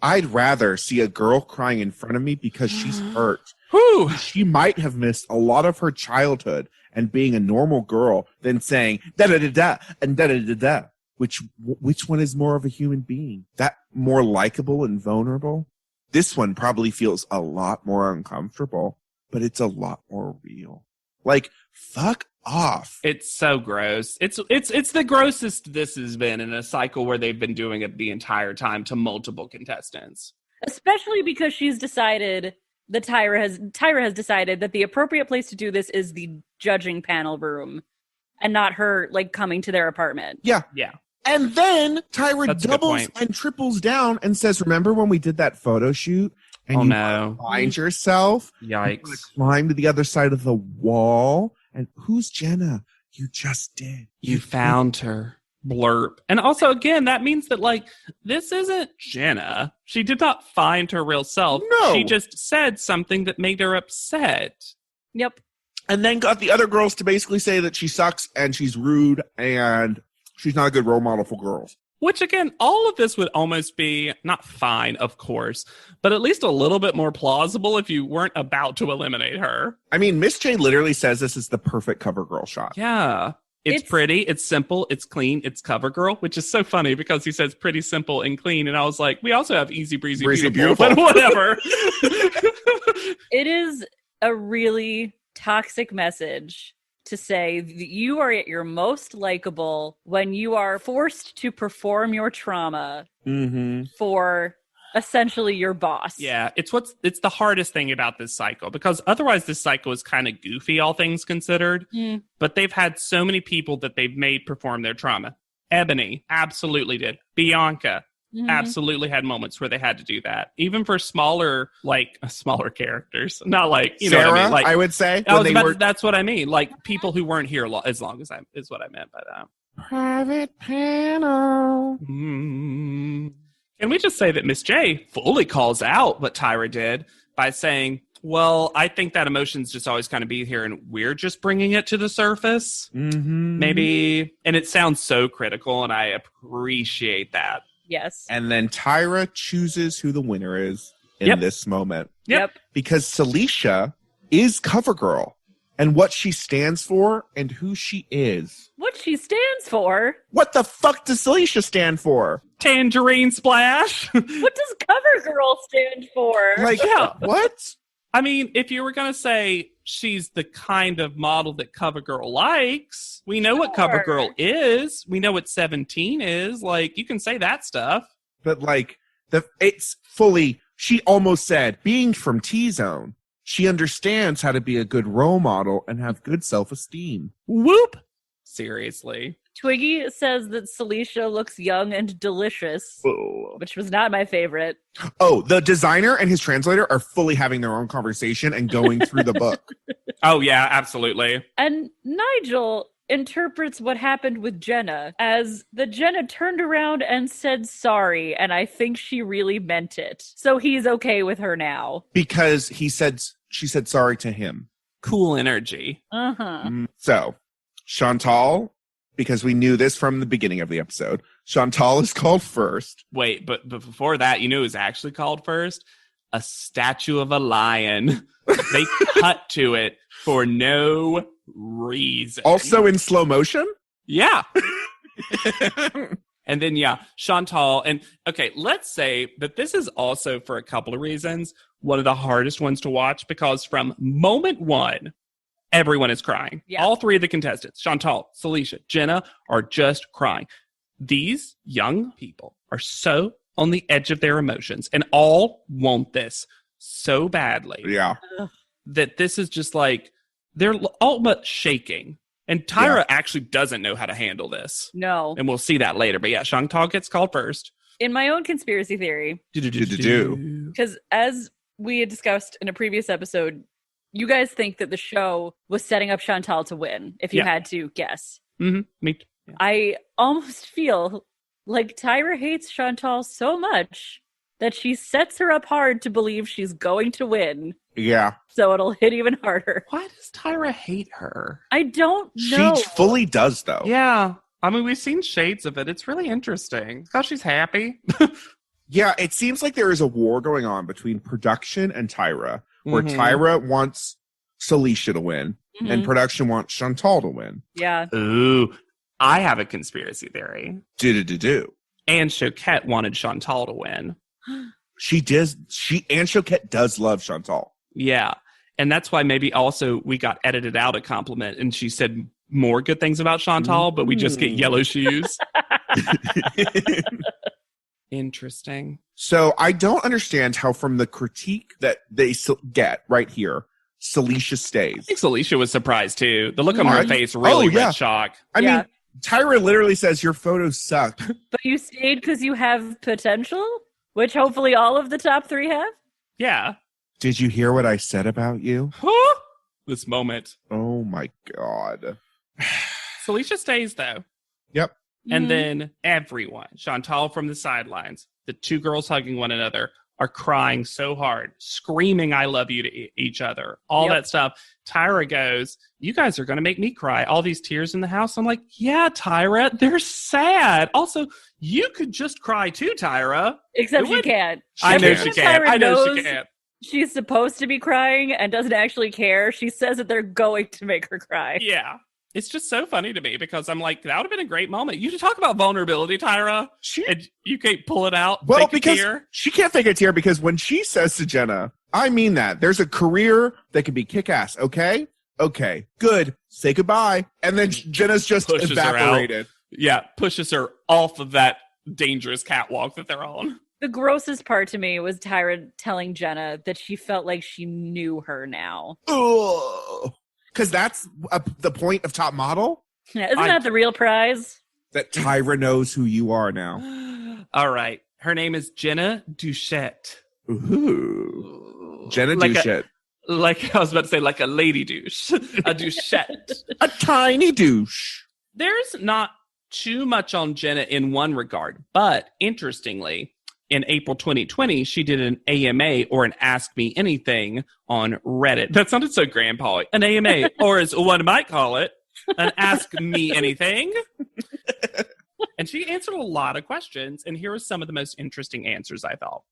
I'd rather see a girl crying in front of me because she's hurt. Whew. She might have missed a lot of her childhood and being a normal girl than saying da-da-da-da and da-da-da-da. Which one is more of a human being? That more likable and vulnerable? This one probably feels a lot more uncomfortable, but it's a lot more real. Like, fuck off. It's so gross. It's the grossest this has been in a cycle where they've been doing it the entire time to multiple contestants. Especially because she's decided that Tyra has decided that the appropriate place to do this is the judging panel room and not her like coming to their apartment. Yeah. Yeah. And then Tyra That's a good doubles point. and triples down and says, remember when we did that photo shoot? And Oh, you no. find yourself? Yikes. You climb to the other side of the wall. And who's Jenna? You just did. You found her. Blurp. And also, again, that means that, like, this isn't Jenna. She did not find her real self. No. She just said something that made her upset. Yep. And then got the other girls to basically say that she sucks and she's rude and she's not a good role model for girls. Which, again, all of this would almost be, not fine, of course, but at least a little bit more plausible if you weren't about to eliminate her. I mean, Miss J literally says this is the perfect cover girl shot. Yeah. It's pretty, it's simple, it's clean, it's cover girl, which is so funny because he says pretty simple and clean. And I was like, we also have easy breezy, beautiful. But whatever. It is a really toxic message to say that you are at your most likable when you are forced to perform your trauma for essentially your boss. Yeah, it's the hardest thing about this cycle, because otherwise this cycle is kind of goofy, all things considered. But they've had so many people that they've made perform their trauma. Ebony absolutely did. Bianca absolutely had moments where they had to do that, even for smaller characters. Not like, you Sarah, know what I mean? Like, I would say. That's what I mean. Like people who weren't here as long as is what I meant by that. Private panel. Can we just say that Miss J fully calls out what Tyra did by saying, well, I think that emotions just always kind of be here and we're just bringing it to the surface. Maybe. And it sounds so critical and I appreciate that. Yes. And then Tyra chooses who the winner is in this moment. Yep. Because Celicia is CoverGirl and what she stands for and who she is. What she stands for? What the fuck does Celicia stand for? Tangerine Splash. What does CoverGirl stand for? Like, what? I mean, if you were going to say she's the kind of model that CoverGirl likes, we know what CoverGirl is. We know what 17 is. Like, you can say that stuff. But like, it's fully, she almost said, being from T-Zone, she understands how to be a good role model and have good self-esteem. Whoop. Seriously. Twiggy says that Celicia looks young and delicious, which was not my favorite. Oh, the designer and his translator are fully having their own conversation and going through the book. Oh, yeah, absolutely. And Nigel interprets what happened with Jenna as that Jenna turned around and said sorry, and I think she really meant it. So he's okay with her now. Because she said sorry to him. Cool energy. So, Chantal, because we knew this from the beginning of the episode, Chantal is called first. Wait, but before that, you knew it was actually called first? A statue of a lion. They cut to it for no reason. Also in slow motion? Yeah. And then, Chantal. And okay, let's say that this is also, for a couple of reasons, one of the hardest ones to watch, because from moment one, everyone is crying. Yeah. All three of the contestants, Chantal, Celicia, Jenna, are just crying. These young people are so on the edge of their emotions and all want this so badly. Yeah. That this is just like, they're all but shaking. And Tyra actually doesn't know how to handle this. No. And we'll see that later. But yeah, Chantal gets called first. In my own conspiracy theory, because as we had discussed in a previous episode, you guys think that the show was setting up Chantal to win, if you had to guess. Me too. Yeah. I almost feel like Tyra hates Chantal so much that she sets her up hard to believe she's going to win. Yeah. So it'll hit even harder. Why does Tyra hate her? I don't know. She fully does, though. Yeah. I mean, we've seen shades of it. It's really interesting. Because she's happy. Yeah, it seems like there is a war going on between production and Tyra, where Tyra wants Celicia to win, and production wants Chantal to win. Yeah. Ooh, I have a conspiracy theory. Do. And Choquette wanted Chantal to win. She and Choquette does love Chantal. Yeah. And that's why maybe also we got edited out a compliment and she said more good things about Chantal, but we just get yellow shoes. Interesting. So I don't understand how from the critique that they get right here, Celicia stays. I think Celicia was surprised too. The look on her face really read shock. I mean, Tyra literally says your photos suck. But you stayed because you have potential, which hopefully all of the top 3 have? Yeah. Did you hear what I said about you? This moment. Oh my God. Celicia stays though. Yep. And then everyone, Chantal from the sidelines, the 2 girls hugging one another, are crying so hard, screaming I love you to each other, all that stuff. Tyra goes, you guys are going to make me cry. All these tears in the house. I'm like, yeah, Tyra, they're sad. Also, you could just cry too, Tyra. Except she can't. I know she can. I know she can. She's supposed to be crying and doesn't actually care. She says that they're going to make her cry. Yeah. It's just so funny to me because I'm like, that would have been a great moment. You should talk about vulnerability, Tyra. And you can't pull it out. Well, because she can't fake a tear because when she says to Jenna, I mean that. There's a career that can be kick-ass, okay? Okay, good. Say goodbye. And then Jenna's just evaporated. Yeah, pushes her off of that dangerous catwalk that they're on. The grossest part to me was Tyra telling Jenna that she felt like she knew her now. Ugh. Because that's the point of Top Model. Yeah, isn't that the real prize? That Tyra knows who you are now. All right. Her name is Jenna Duchette. Ooh. Jenna Duchette. Like I was about to say, like a lady douche. A Duchette. A tiny douche. There's not too much on Jenna in one regard. But interestingly, in April 2020, she did an AMA or an Ask Me Anything on Reddit. That sounded so grandpa. An AMA, or as one might call it, an Ask Me Anything. And she answered a lot of questions. And here are some of the most interesting answers, I thought.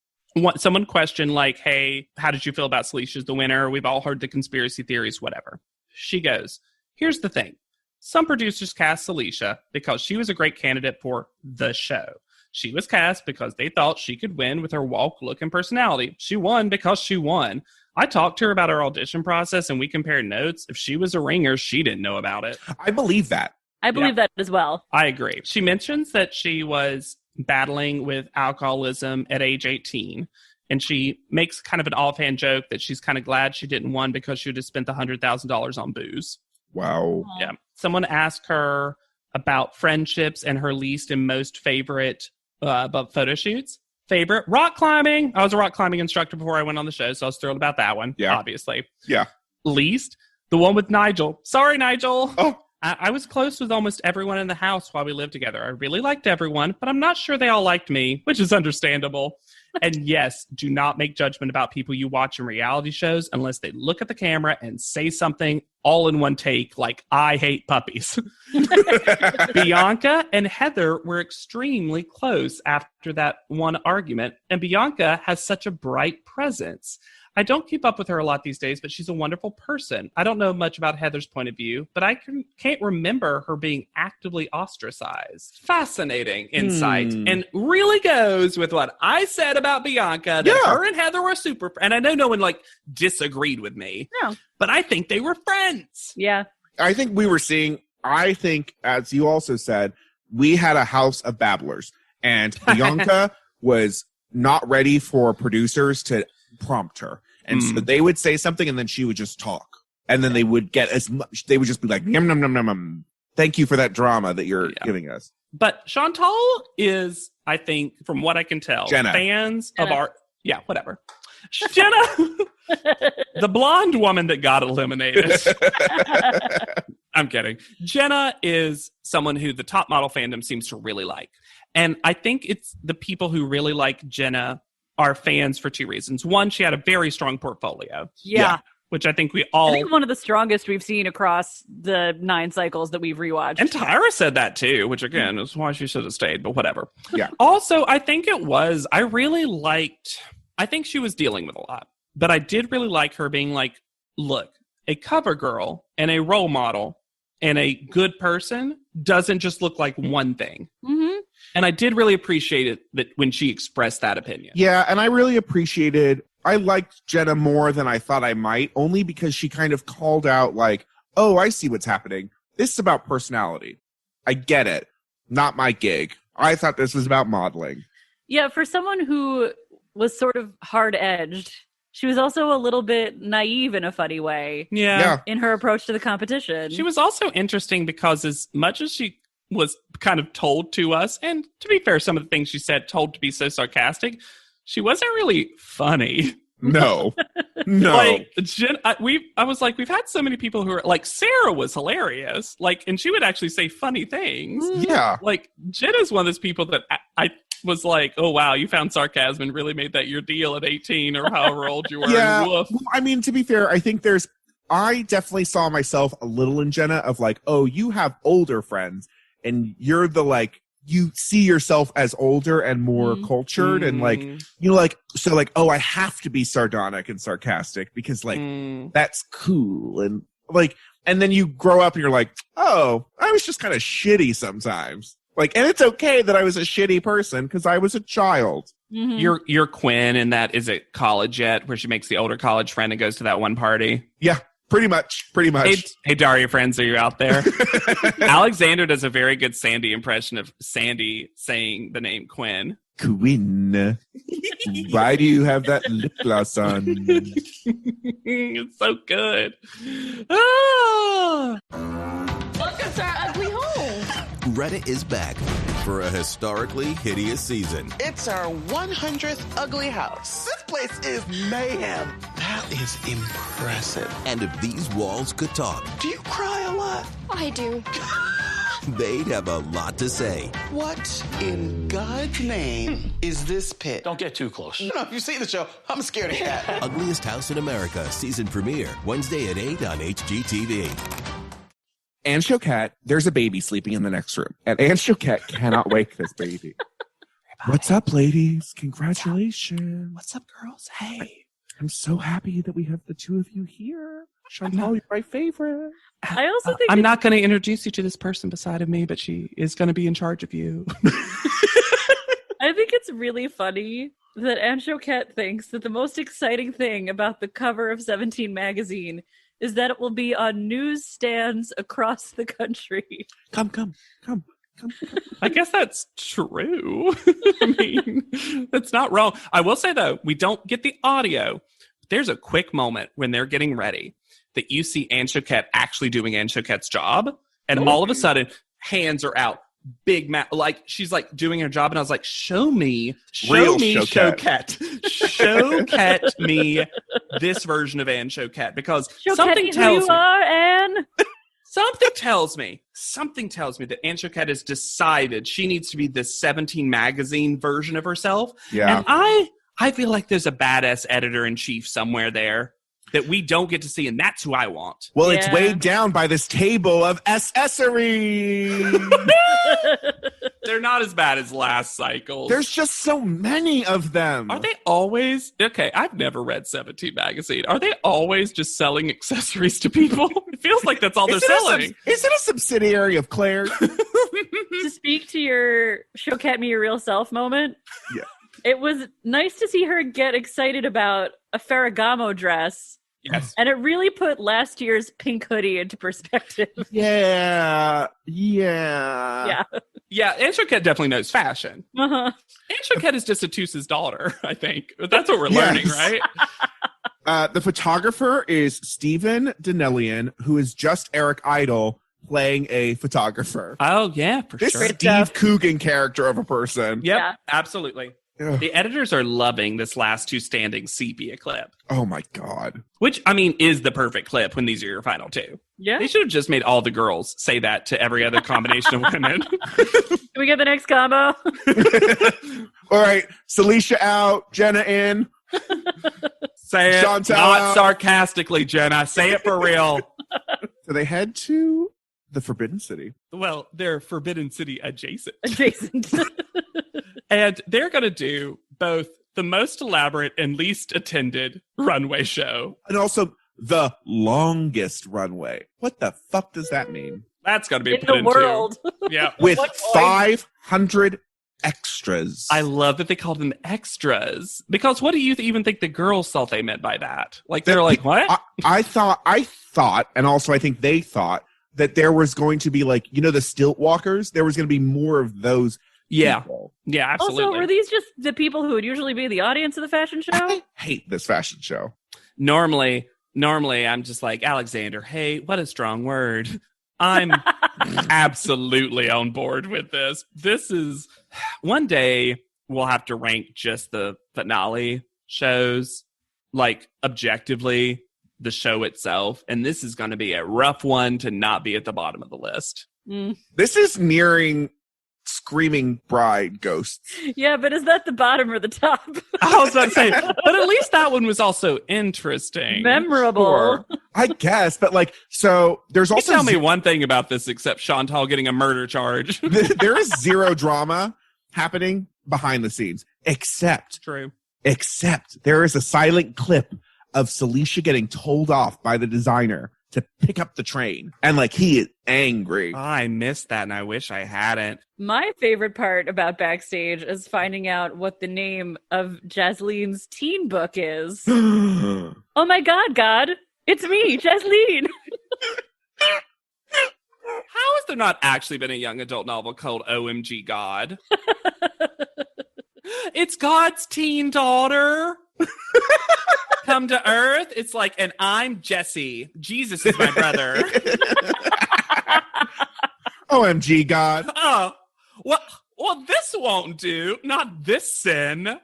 Someone questioned, like, hey, how did you feel about Celicia's the winner? We've all heard the conspiracy theories, whatever. She goes, here's the thing. Some producers cast Celicia because she was a great candidate for the show. She was cast because they thought she could win with her walk, look, and personality. She won because she won. I talked to her about her audition process, and we compared notes. If she was a ringer, she didn't know about it. I believe that. I believe that as well. I agree. She mentions that she was battling with alcoholism at age 18, and she makes kind of an offhand joke that she's kind of glad she didn't win because she would have spent $100,000 on booze. Wow. Yeah. Someone asked her about friendships and her least and most favorite photo shoots. Favorite, rock climbing. I was a rock climbing instructor before I went on the show, so I was thrilled about that one, obviously. Yeah. Least, the one with Nigel. Sorry, Nigel. Oh. I was close with almost everyone in the house while we lived together. I really liked everyone, but I'm not sure they all liked me, which is understandable. And yes, do not make judgment about people you watch in reality shows unless they look at the camera and say something all in one take, like, I hate puppies. Bianca and Heather were extremely close after that one argument, and Bianca has such a bright presence. I don't keep up with her a lot these days, but she's a wonderful person. I don't know much about Heather's point of view, but I can't remember her being actively ostracized. Fascinating insight, and really goes with what I said about Bianca, that her and Heather were super, and I know no one disagreed with me, but I think they were friends. Yeah. I think we were seeing, as you also said, we had a house of babblers, and Bianca was not ready for producers to prompt her. And so they would say something and then she would just talk. And then they would get as much, they would just be like, yum, yum, yum, yum, yum. Thank you for that drama that you're giving us. But Chantal is, I think, from what I can tell, fans of art. Yeah, whatever. Jenna, the blonde woman that got eliminated. I'm kidding. Jenna is someone who the Top Model fandom seems to really like. And I think it's the people who really like Jenna are fans for two reasons. One, she had a very strong portfolio. Yeah. Which I think we all... I think one of the strongest we've seen across the 9 cycles that we've rewatched. And Tyra said that too, which again is why she should have stayed, but whatever. Yeah. Also, I think I think she was dealing with a lot, but I did really like her being like, look, a cover girl and a role model and a good person doesn't just look like one thing. And I did really appreciate it that when she expressed that opinion. Yeah, and I really appreciated I liked Jenna more than I thought I might, only because she kind of called out like, oh, I see what's happening. This is about personality. I get it. Not my gig. I thought this was about modeling. Yeah, for someone who was sort of hard-edged, she was also a little bit naive in a funny way. Yeah. In her approach to the competition. She was also interesting because as much as she was kind of told to us, and to be fair, some of the things she said told to be so sarcastic, she wasn't really funny. No. No. Like, I was like, we've had so many people who are like, Sarah was hilarious. Like, and she would actually say funny things. Yeah. Like, Jenna's one of those people that I was like, oh, wow, you found sarcasm and really made that your deal at 18 or however old you were. Yeah. Woof. Well, I mean, to be fair, I think I definitely saw myself a little in Jenna of like, oh, you have older friends and you're the like, you see yourself as older and more cultured and like, you know, like, so like, oh, I have to be sardonic and sarcastic because like, that's cool. And like, and then you grow up and you're like, oh, I was just kind of shitty sometimes. Like, and it's okay that I was a shitty person because I was a child. Mm-hmm. You're Quinn in that, is it College Yet, where she makes the older college friend and goes to that one party? Yeah, pretty much. Hey, Daria friends, are you out there? Alexander does a very good Sandy impression of Sandy saying the name Quinn. Quinn, why do you have that lip gloss on? It's so good. Ah! Welcome to our ugly home. Reddit is back for a historically hideous season. It's our 100th ugly house. This place is mayhem. That is impressive. And if these walls could talk, Do you cry a lot? I do. they'd have a lot to say. What in God's name is this pit? Don't get too close. You know, if you see the show, I'm a scaredy cat. Ugliest House in America season premiere Wednesday at 8 on HGTV. Anne Choquette, there's a baby sleeping in the next room. And Anne Choquette cannot wake this baby. What's up, ladies? Congratulations. What's up, girls? Hey. I'm so happy that we have the two of you here. Chantal, you're my favorite. I also think I'm not going to introduce you to this person beside of me, but she is going to be in charge of you. I think it's really funny that Anne Choquette thinks that the most exciting thing about the cover of 17 magazine is that it will be on newsstands across the country. Come. I guess that's true. I mean, that's not wrong. I will say, though, we don't get the audio. There's a quick moment when they're getting ready that you see Anne Choquette actually doing Anne Choquette's job. And all of a sudden, hands are out. Big like she's like doing her job, and I was like, show me Choquette. Choquette me this version of Anne Choquette, because something tells me Anne. Something tells me that Anne Choquette has decided she needs to be this 17 magazine version of herself. Yeah. And I feel like there's a badass editor-in-chief somewhere there that we don't get to see, and that's who I want. Well, it's weighed down by this table of accessories. They're not as bad as last cycle. There's just so many of them. Are they always... Okay, I've never read 17 magazine. Are they always just selling accessories to people? It feels like that's all they're selling. Is it a subsidiary of Claire's? To speak to your Choquette me your real self moment. Yeah. It was nice to see her get excited about a Ferragamo dress. Yes. And it really put last year's pink hoodie into perspective. Yeah. Yeah. Yeah, Anne Choquette definitely knows fashion. Uh-huh. Anne Choquette is just Atus's daughter, I think. That's what we're learning, right? The photographer is Stephen Donnellian, who is just Eric Idle playing a photographer. Oh, yeah, for This sure. Steve Coogan character of a person. Yep, Yeah. absolutely. Ugh. The editors are loving this last two standing sepia clip, Oh my God. which, I mean, is the perfect clip when these are your final two. Yeah. They should have just made all the girls say that to every other combination of women. Can we get the next combo? All right. Celicia out. Jenna in. Say it Chantal not out. sarcastically, Jenna. Say it for real. So they head to the Forbidden City. Well, they're Forbidden City adjacent. Adjacent. And they're going to do both the most elaborate and least attended runway show. And also the longest runway. What the fuck does that mean? That's got to be In put the into. world. Yeah. With What point? 500 extras. I love that they called them extras. Because what do you even think the girls thought they meant by that? Like, they're like, what? I thought, and also I think they thought that there was going to be like, the stilt walkers. There was going to be more of those. Yeah. People. Yeah, absolutely. Also, were these just the people who would usually be the audience of the fashion show? I hate this fashion show. Normally, I'm just like, Alexander, hey, what a strong word. I'm absolutely on board with this. This is, one day we'll have to rank just the finale shows, like objectively, the show itself. And this is going to be a rough one to not be at the bottom of the list. This is nearing Screaming Bride ghosts. Yeah, but is that the bottom or the top? I was about to say, but at least that one was also interesting. Memorable. Sure, I guess, but like, so there's also... Tell me one thing about this except Chantal getting a murder charge. There is zero drama happening behind the scenes, except there is a silent clip of Celicia getting told off by the designer to pick up the train. And like, he is angry. Oh, I missed that and I wish I hadn't. My favorite part about backstage is finding out what the name of Jaslene's teen book is. Oh my God, it's me, Jasleen. How has there not actually been a young adult novel called OMG God? It's God's teen daughter. Come to Earth. It's like, and I'm Jesse. Jesus is my brother. OMG God. Oh, well, this won't do. Not this sin.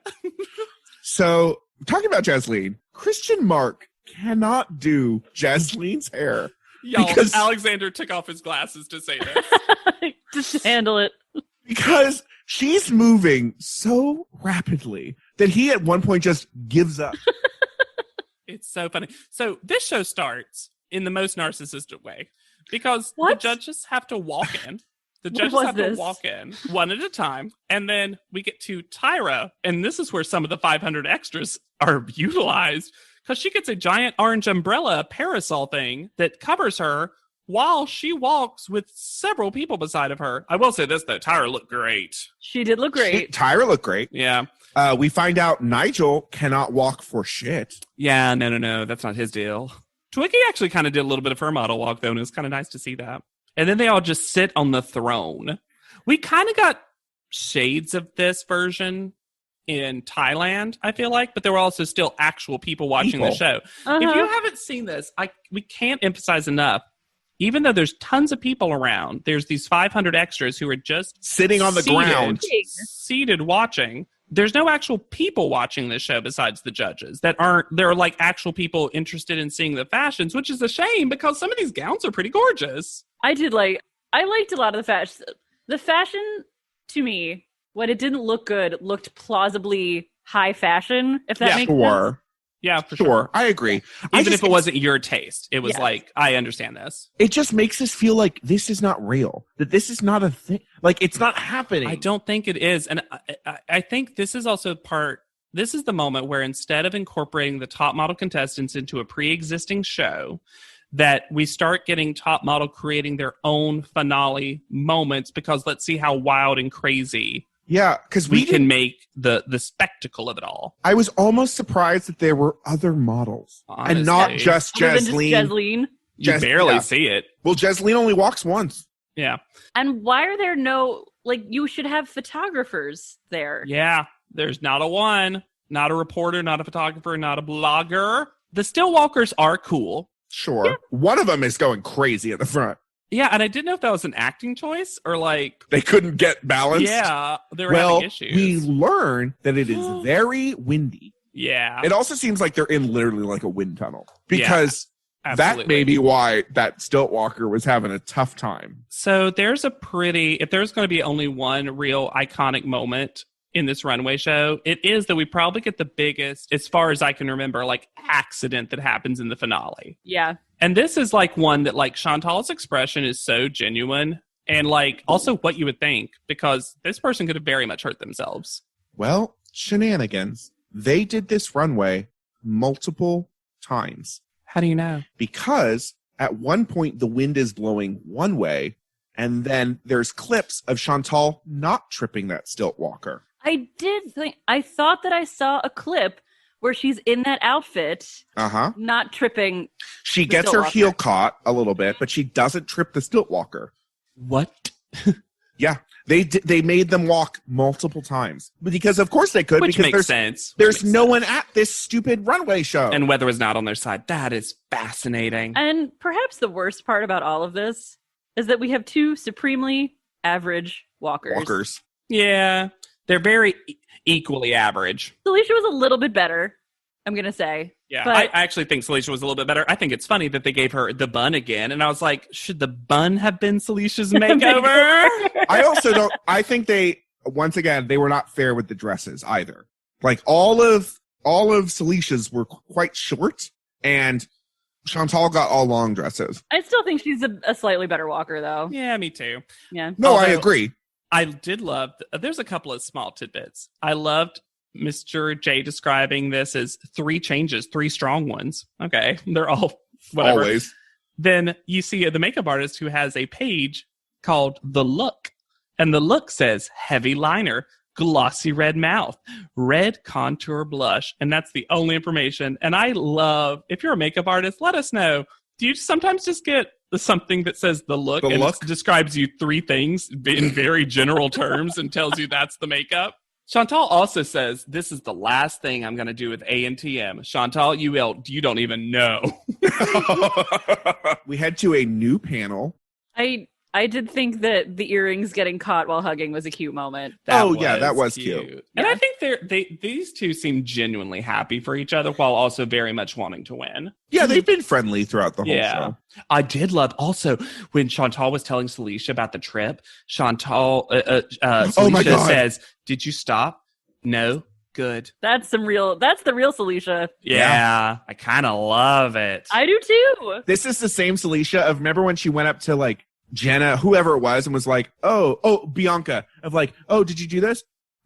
So, talking about Jasleen, Christian Mark cannot do Jasleen's hair. Y'all, because Alexander took off his glasses to say this. Just handle it. Because she's moving so rapidly that he at one point just gives up. It's so funny. So this show starts in the most narcissistic way because the judges have to walk in. The judges have to walk in one at a time. And then we get to Tyra. And this is where some of the 500 extras are utilized because she gets a giant orange umbrella parasol thing that covers her while she walks with several people beside of her. I will say this, though. Tyra looked great. She did look great. Tyra looked great. Yeah. We find out Nigel cannot walk for shit. Yeah, no. That's not his deal. Twiggy actually kind of did a little bit of her model walk, though, and it was kind of nice to see that. And then they all just sit on the throne. We kind of got shades of this version in Thailand, I feel like, but there were also still actual people watching the show. Uh-huh. If you haven't seen this, we can't emphasize enough. Even though there's tons of people around, there's these 500 extras who are just sitting on the ground, seated watching. There's no actual people watching this show besides the judges that aren't, they're like actual people interested in seeing the fashions, which is a shame because some of these gowns are pretty gorgeous. I liked a lot of the fashion. The fashion, to me, when it didn't look good, looked plausibly high fashion, if that makes sense. Yeah, for sure. I agree. Even if it wasn't your taste, it was like, I understand this. It just makes us feel like this is not real, that this is not a thing. Like, it's not happening. I don't think it is. And I think this is also this is the moment where instead of incorporating the top model contestants into a pre-existing show, that we start getting top model creating their own finale moments because let's see how wild and crazy because we can make the spectacle of it all. I was almost surprised that there were other models. Honestly. And not just Jasleen. You barely see it. Well, Jasleen only walks once. Yeah. And why are there no, you should have photographers there. Yeah. There's not a one, not a reporter, not a photographer, not a blogger. The still walkers are cool. Sure. Yeah. One of them is going crazy at the front. Yeah, and I didn't know if that was an acting choice or they couldn't get balanced. Yeah, they were having issues. We learn that it is very windy. Yeah. It also seems like they're in literally like a wind tunnel because absolutely. That may be why that stilt walker was having a tough time. So there's if there's going to be only one real iconic moment in this runway show, it is that we probably get the biggest, as far as I can remember, accident that happens in the finale. Yeah. And this is one that Chantal's expression is so genuine and also what you would think because this person could have very much hurt themselves. Well, shenanigans. They did this runway multiple times. How do you know? Because at one point the wind is blowing one way And then there's clips of Chantal not tripping that stilt walker. I thought that I saw a clip where she's in that outfit, not tripping. She gets her heel caught a little bit, but she doesn't trip the stilt walker. What? Yeah, they made them walk multiple times because, of course, they could. Which because makes sense. There's no one at this stupid runway show, and weather was not on their side. That is fascinating. And perhaps the worst part about all of this is that we have two supremely average walkers. Yeah, they're very equally average. Celicia was a little bit better, I'm going to say. Yeah, but I actually think Celicia was a little bit better. I think it's funny that they gave her the bun again. And I was like, should the bun have been Celicia's makeover? I think once again, they were not fair with the dresses either. Like all of Celicia's were quite short and Chantal got all long dresses. I still think she's a slightly better walker, though. Yeah, me too. Yeah. No, I agree. I did love, there's a couple of small tidbits. I loved Mr. J describing this as 3 changes, 3 strong ones. Okay. They're all whatever. Always. Then you see the makeup artist who has a page called The Look. And the look says heavy liner, glossy red mouth, red contour blush. And that's the only information. And I love, if you're a makeup artist, let us know. Do you sometimes just get something that says The Look and it describes you 3 things in very general terms and tells you that's the makeup? Chantal also says, this is the last thing I'm going to do with ANTM. Chantal, you don't even know. We head to a new panel. I did think that the earrings getting caught while hugging was a cute moment. That was cute. And I think these two seem genuinely happy for each other while also very much wanting to win. Yeah, they've been friendly throughout the whole show. I did love also when Chantal was telling Celicia about the trip. Celicia says, "Did you stop? No, good." That's the real Celicia. Yeah. I kind of love it. I do too. This is the same Celicia of remember when she went up to like Jenna, whoever it was, and was like, oh, Bianca, of like, oh, did you do this?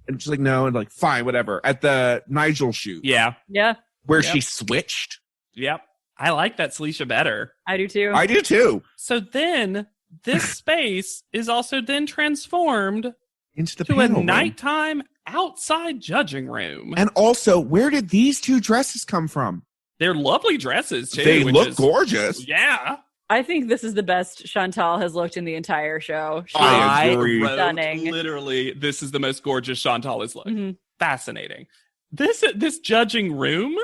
And she's like, no, and like, fine, whatever. At the Nigel shoot. Yeah. Where she switched. Yep. I like that Celicia better. I do too. I do too. So then this space is also then transformed into the to panel a nighttime outside judging room. And also, where did these 2 dresses come from? They're lovely dresses too. They look gorgeous. Yeah. I think this is the best Chantal has looked in the entire show. She I is agree. Stunning. Literally, this is the most gorgeous Chantal has looked. Mm-hmm. Fascinating. This judging room,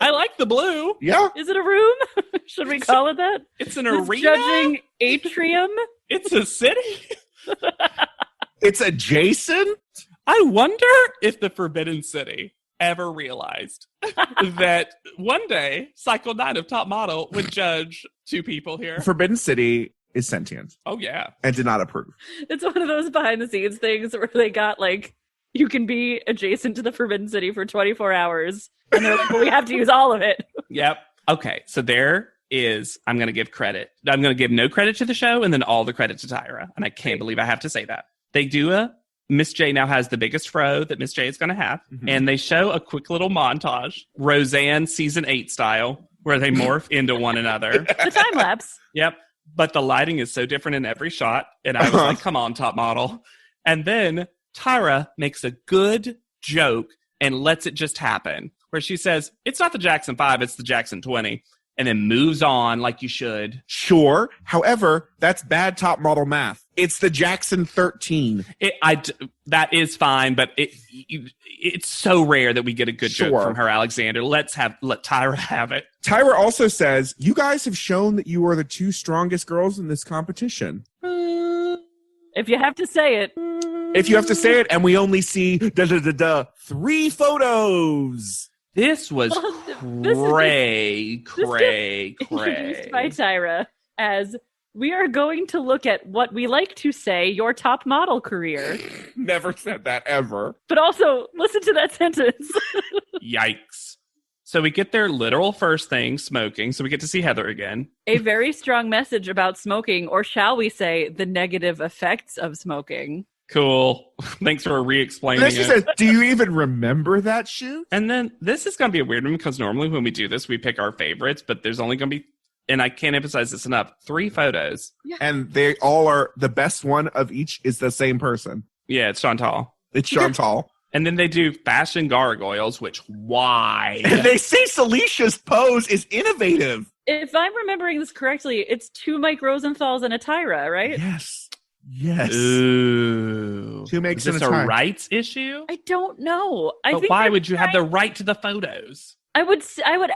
I like the blue. Yeah. Is it a room? Should we call it that? It's an this arena. Judging atrium. It's a city. It's adjacent. I wonder if the Forbidden City ever realized that one day Cycle 9 of Top Model would judge 2 people here. Forbidden City is sentient. Oh, yeah. And did not approve. It's one of those behind the scenes things where they got like, you can be adjacent to the Forbidden City for 24 hours. And they're like, well, we have to use all of it. Yep. Okay. So there is, I'm going to give credit. I'm going to give no credit to the show and then all the credit to Tyra. And I can't believe I have to say that. They do Miss J now has the biggest fro that Miss J is going to have. Mm-hmm. And they show a quick little montage, Roseanne season 8 style, where they morph into one another. The time lapse. Yep. But the lighting is so different in every shot. And I was like, come on, Top Model. And then Tyra makes a good joke and lets it just happen, where she says, it's not the Jackson 5, it's the Jackson 20. And then moves on like you should. Sure. However, that's bad Top Model math. It's the Jackson 13. That is fine, but it's so rare that we get a good joke from her, Alexander. Let Tyra have it. Tyra also says, you guys have shown that you are the 2 strongest girls in this competition. If you have to say it. If you have to say it, and we only see 3 photos. This was cray. Introduced by Tyra as we are going to look at what we like to say your top model career. Never said that ever. But also, listen to that sentence. Yikes. So we get their literal first thing, smoking. So we get to see Heather again. A very strong message about smoking, or shall we say, the negative effects of smoking. Cool. Thanks for re-explaining it. She says, do you even remember that shoot? And then this is going to be a weird one because normally when we do this, we pick our favorites, but there's only going to be and I can't emphasize this enough, 3 photos. Yeah. And they all are, the best one of each is the same person. Yeah, it's Chantal. It's Chantal. And then they do fashion gargoyles, which, why? And they say Celicia's pose is innovative. If I'm remembering this correctly, it's 2 Mike Rosenthals and a Tyra, right? Yes. Ooh. 2 makes Is it this a a tie. rights issue? I don't know. But why would you have the right to the photos? I would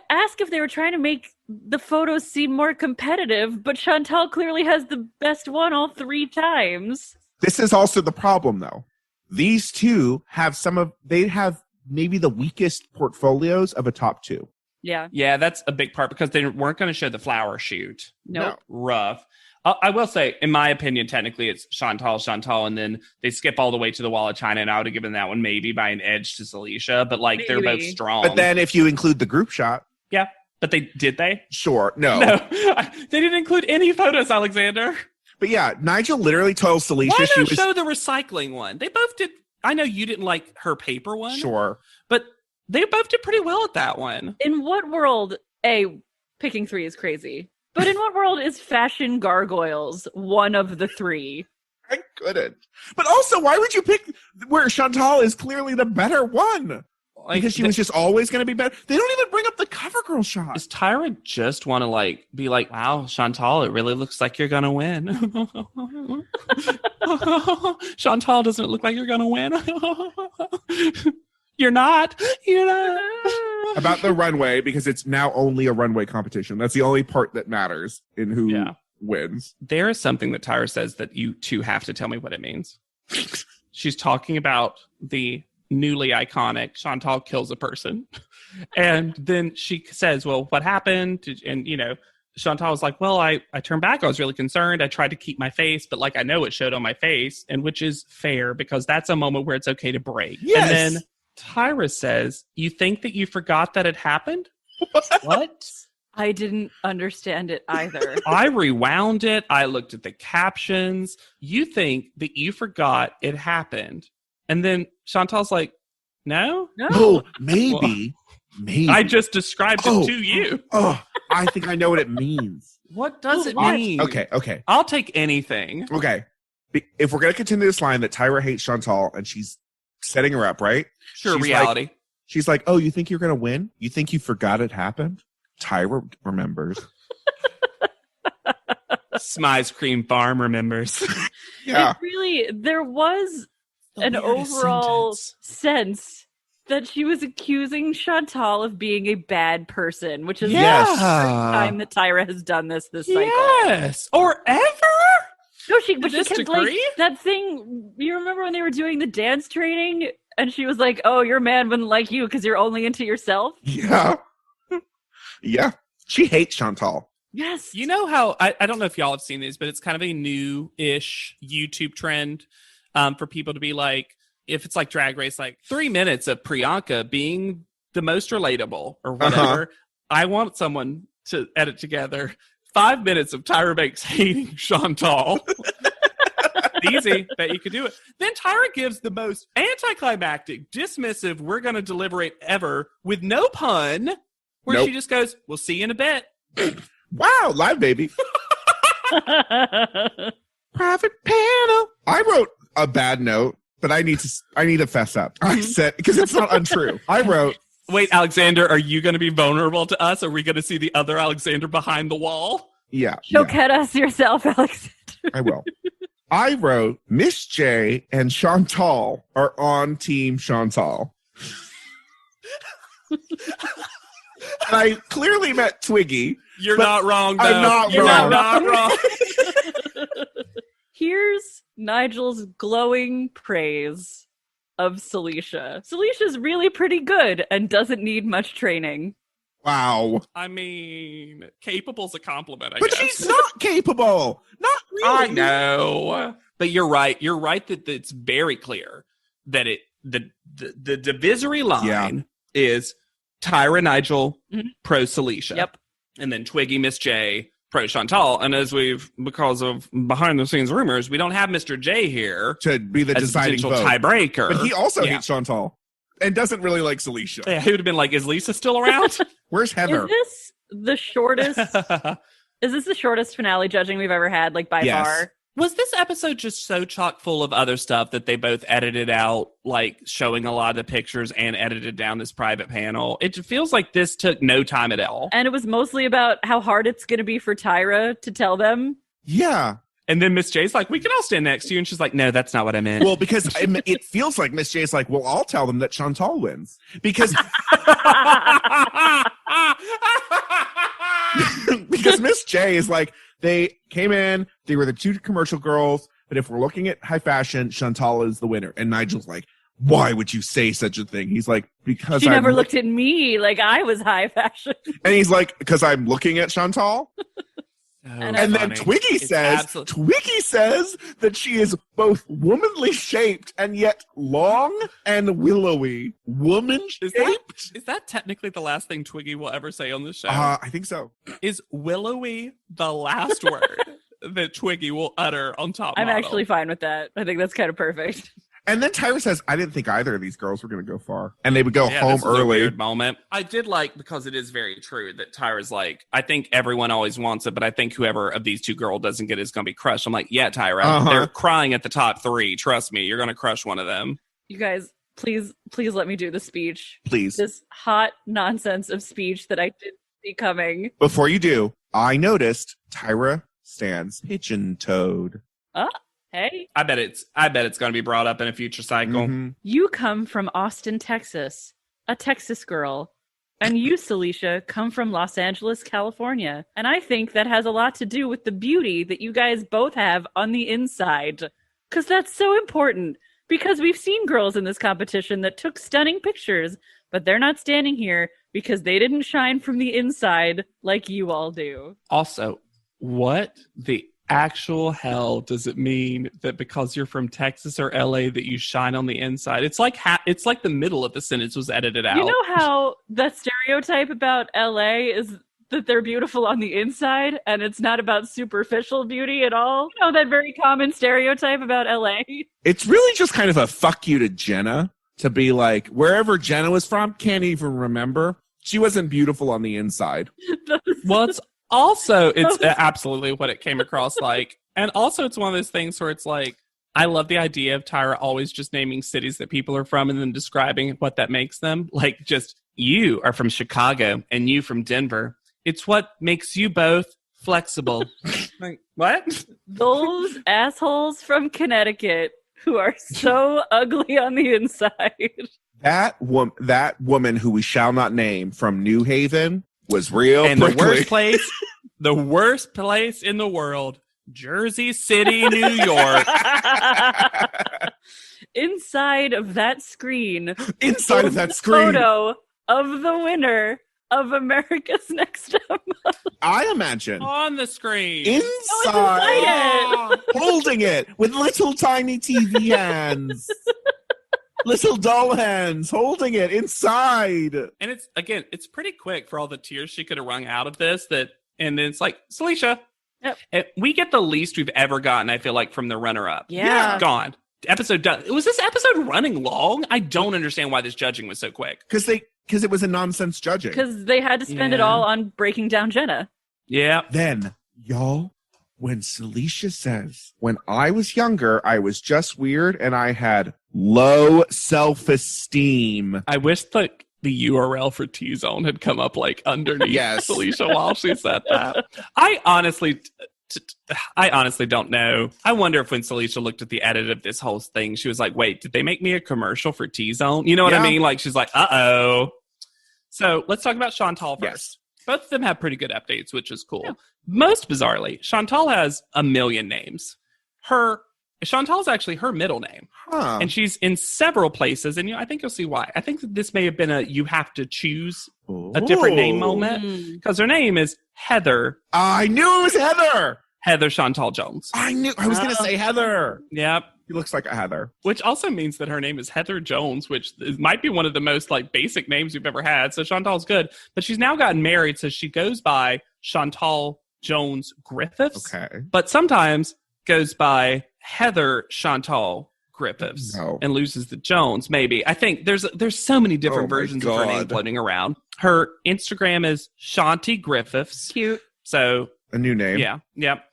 ask if they were trying to make the photos seem more competitive, but Chantal clearly has the best one all 3 times. This is also the problem, though. These 2 have they have maybe the weakest portfolios of a top 2. Yeah. Yeah, that's a big part because they weren't going to show the flower shoot. Nope. Rough. I will say, in my opinion, technically it's Chantal, and then they skip all the way to the Wall of China, and I would have given that one maybe by an edge to Celicia, but like they're both strong. But then if you include the group shot. Yeah, but did they? Sure, no. They didn't include any photos, Alexander. But yeah, Nigel literally told Celicia Why she not was... show the recycling one? They both did. I know you didn't like her paper one. Sure. But they both did pretty well at that one. In what world, picking 3 is crazy. But in what world is fashion gargoyles one of the 3? I couldn't. But also, why would you pick where Chantal is clearly the better one? Because she was just always going to be better. They don't even bring up the CoverGirl shot. Does Tyra just want to be like, wow, Chantal, it really looks like you're going to win. Chantal doesn't look like you're going to win. You're not. About the runway, because it's now only a runway competition. That's the only part that matters in who wins. There is something that Tyra says that you 2 have to tell me what it means. She's talking about the newly iconic Chantal kills a person. And then she says, well, what happened? And, Chantal was like, well, I turned back. I was really concerned. I tried to keep my face, but I know it showed on my face, and which is fair because that's a moment where it's okay to break. Yes. And then Tyra says, you think that you forgot that it happened? What? I didn't understand it either. I rewound it. I looked at the captions. You think that you forgot it happened. And then Chantal's like, no? Oh, maybe. Maybe. I just described it to you. Oh, I think I know what it means. What does it mean? Okay. I'll take anything. Okay. If we're going to continue this line that Tyra hates Chantal and she's setting her up, right? Sure, She's reality. She's like, oh, you think you're going to win? You think you forgot it happened? Tyra remembers. Smize Cream Farm remembers. Yeah. There was an overall sense that she was accusing Chantal of being a bad person, which is the first time that Tyra has done this cycle. Yes. Or ever? No, she kept degree? that thing. You remember when they were doing the dance training and she was like, oh, your man wouldn't like you because you're only into yourself? Yeah. Yeah. She hates Chantal. Yes. You know how, I don't know if y'all have seen these, but it's kind of a new-ish YouTube trend for people to be like, if it's like Drag Race, 3 minutes of Priyanka being the most relatable or whatever, I want someone to edit together 5 minutes of Tyra Banks hating Chantal. Easy. Bet you could do it. Then Tyra gives the most anticlimactic, dismissive, we're going to deliberate ever with no pun, where she just goes, we'll see you in a bit. Wow, live baby. Private panel. I wrote a bad note, but I need to fess up. I said, because it's not untrue. I wrote, wait, Alexander, are you going to be vulnerable to us? Are we going to see the other Alexander behind the wall? Yeah. Choquette us yourself, Alexander. I will. I wrote, Miss J and Chantal are on Team Chantal. And I clearly meant Twiggy. You're not wrong, though. I'm not You're wrong. not wrong. Here's Nigel's glowing praise of Celicia. Celicia's really pretty good and doesn't need much training. Wow. I mean, capable's a compliment, I But guess. she's not capable. Not really. I know. But you're right. You're right that it's very clear that the divisory line is Tyra Nigel pro Celicia. Yep. And then Twiggy Miss J pro Chantal. And because of behind the scenes rumors, we don't have Mr. J here to be the as deciding a potential vote. tiebreaker. But he also hates Chantal and doesn't really like Celicia. Yeah, he would have been like, is Lisa still around? Where's Heather? Is this the shortest Is this the shortest finale judging we've ever had, like, by Yes. far? Was this episode just so chock full of other stuff that they both edited out, like showing a lot of the pictures and edited down this private panel? It feels like this took no time at all. And it was mostly about how hard it's going to be for Tyra to tell them. Yeah. And then Miss J's like, we can all stand next to you. And she's like, no, that's not what I meant. Well, because it feels like Miss J's like, well, I'll tell them that Chantal wins. Because because Miss J is like, they came in, they were the two commercial girls, but if we're looking at high fashion, Chantal is the winner. And Nigel's like, why would you say such a thing? He's like, because she never looked at me like I was high fashion. And he's like, because I'm looking at Chantal. And then Twiggy says that she is both womanly shaped and yet long and willowy. Woman shaped? Is that technically the last thing Twiggy will ever say on the show? I think so. Is willowy the last word that Twiggy will utter on Top I'm Model? actually fine with that. I think that's kind of perfect. And then Tyra says, I didn't think either of these girls were going to go far. And they would go home this was early. A weird moment. I did like, because it is very true, that Tyra's like, I think everyone always wants it, but I think whoever of these two girls doesn't get it is going to be crushed. I'm like, yeah, Tyra, they're crying at the top three. Trust me, you're going to crush one of them. You guys, please let me do the speech. Please. This hot nonsense of speech that I didn't see coming. Before you do, I noticed Tyra stands pigeon-toed. Hey. I bet it's going to be brought up in a future cycle. Mm-hmm. You come from Austin, Texas, a Texas girl. And you, Celicia, come from Los Angeles, California. And I think that has a lot to do with the beauty that you guys both have on the inside. Because that's so important. Because we've seen girls in this competition that took stunning pictures, but they're not standing here because they didn't shine from the inside like you all do. Also, what the actual hell does it mean that because you're from Texas or LA that you shine on the inside? It's like it's like the middle of the sentence was edited out. You know how the stereotype about LA is that they're beautiful on the inside and it's not about superficial beauty at all? You know that very common stereotype about LA? It's really just kind of a fuck you to Jenna to be like, wherever Jenna was from, can't even remember. She wasn't beautiful on the inside. Well, it's absolutely what it came across like. And also it's one of those things where it's like, I love the idea of Tyra always just naming cities that people are from and then describing what that makes them. Like, just, you are from Chicago and you from Denver. It's what makes you both flexible. Like, what? Those assholes from Connecticut who are so ugly on the inside. That woman who we shall not name from New Haven was real and prickly. the worst place in the world, Jersey City, New York. Inside of that screen. Inside of that screen. Photo of the winner of America's Next Top Model. I imagine. On the screen. Inside. Holding it with little tiny TV hands. Little doll hands holding it inside. And it's pretty quick for all the tears she could have wrung out of this. And then it's like, Celicia, yep. We get the least we've ever gotten, I feel like, from the runner-up. Yeah. Gone. Episode done. Was this episode running long? I don't understand why this judging was so quick. Because it was a nonsense judging. Because they had to spend it all on breaking down Jenna. Yeah. Then, y'all, when Celicia says, when I was younger, I was just weird and I had low self-esteem. I wish the URL for T-Zone had come up like underneath Celicia while she said that. I honestly don't know. I wonder if when Celicia looked at the edit of this whole thing, she was like, wait, did they make me a commercial for T-Zone? You know what I mean? Like, she's like, uh-oh. So let's talk about Chantal first. Yes. Both of them have pretty good updates, which is cool. Yeah. Most bizarrely, Chantal has a million names. Chantal's actually her middle name. Huh. And she's in several places, and I think you'll see why. I think that this may have been you have to choose a different name moment, because her name is Heather. I knew it was Heather. Heather Chantal Jones. I was going to say Heather. Yep. He looks like a Heather. Which also means that her name is Heather Jones, which might be one of the most like basic names we've ever had. So Chantal's good. But she's now gotten married, so she goes by Chantal Jones Griffiths. Okay. But sometimes goes by Heather Chantal Griffiths and loses the Jones, maybe. I think there's so many different versions of her name floating around. Her Instagram is Shanti Griffiths. Cute. So A new name. Yeah. Yep.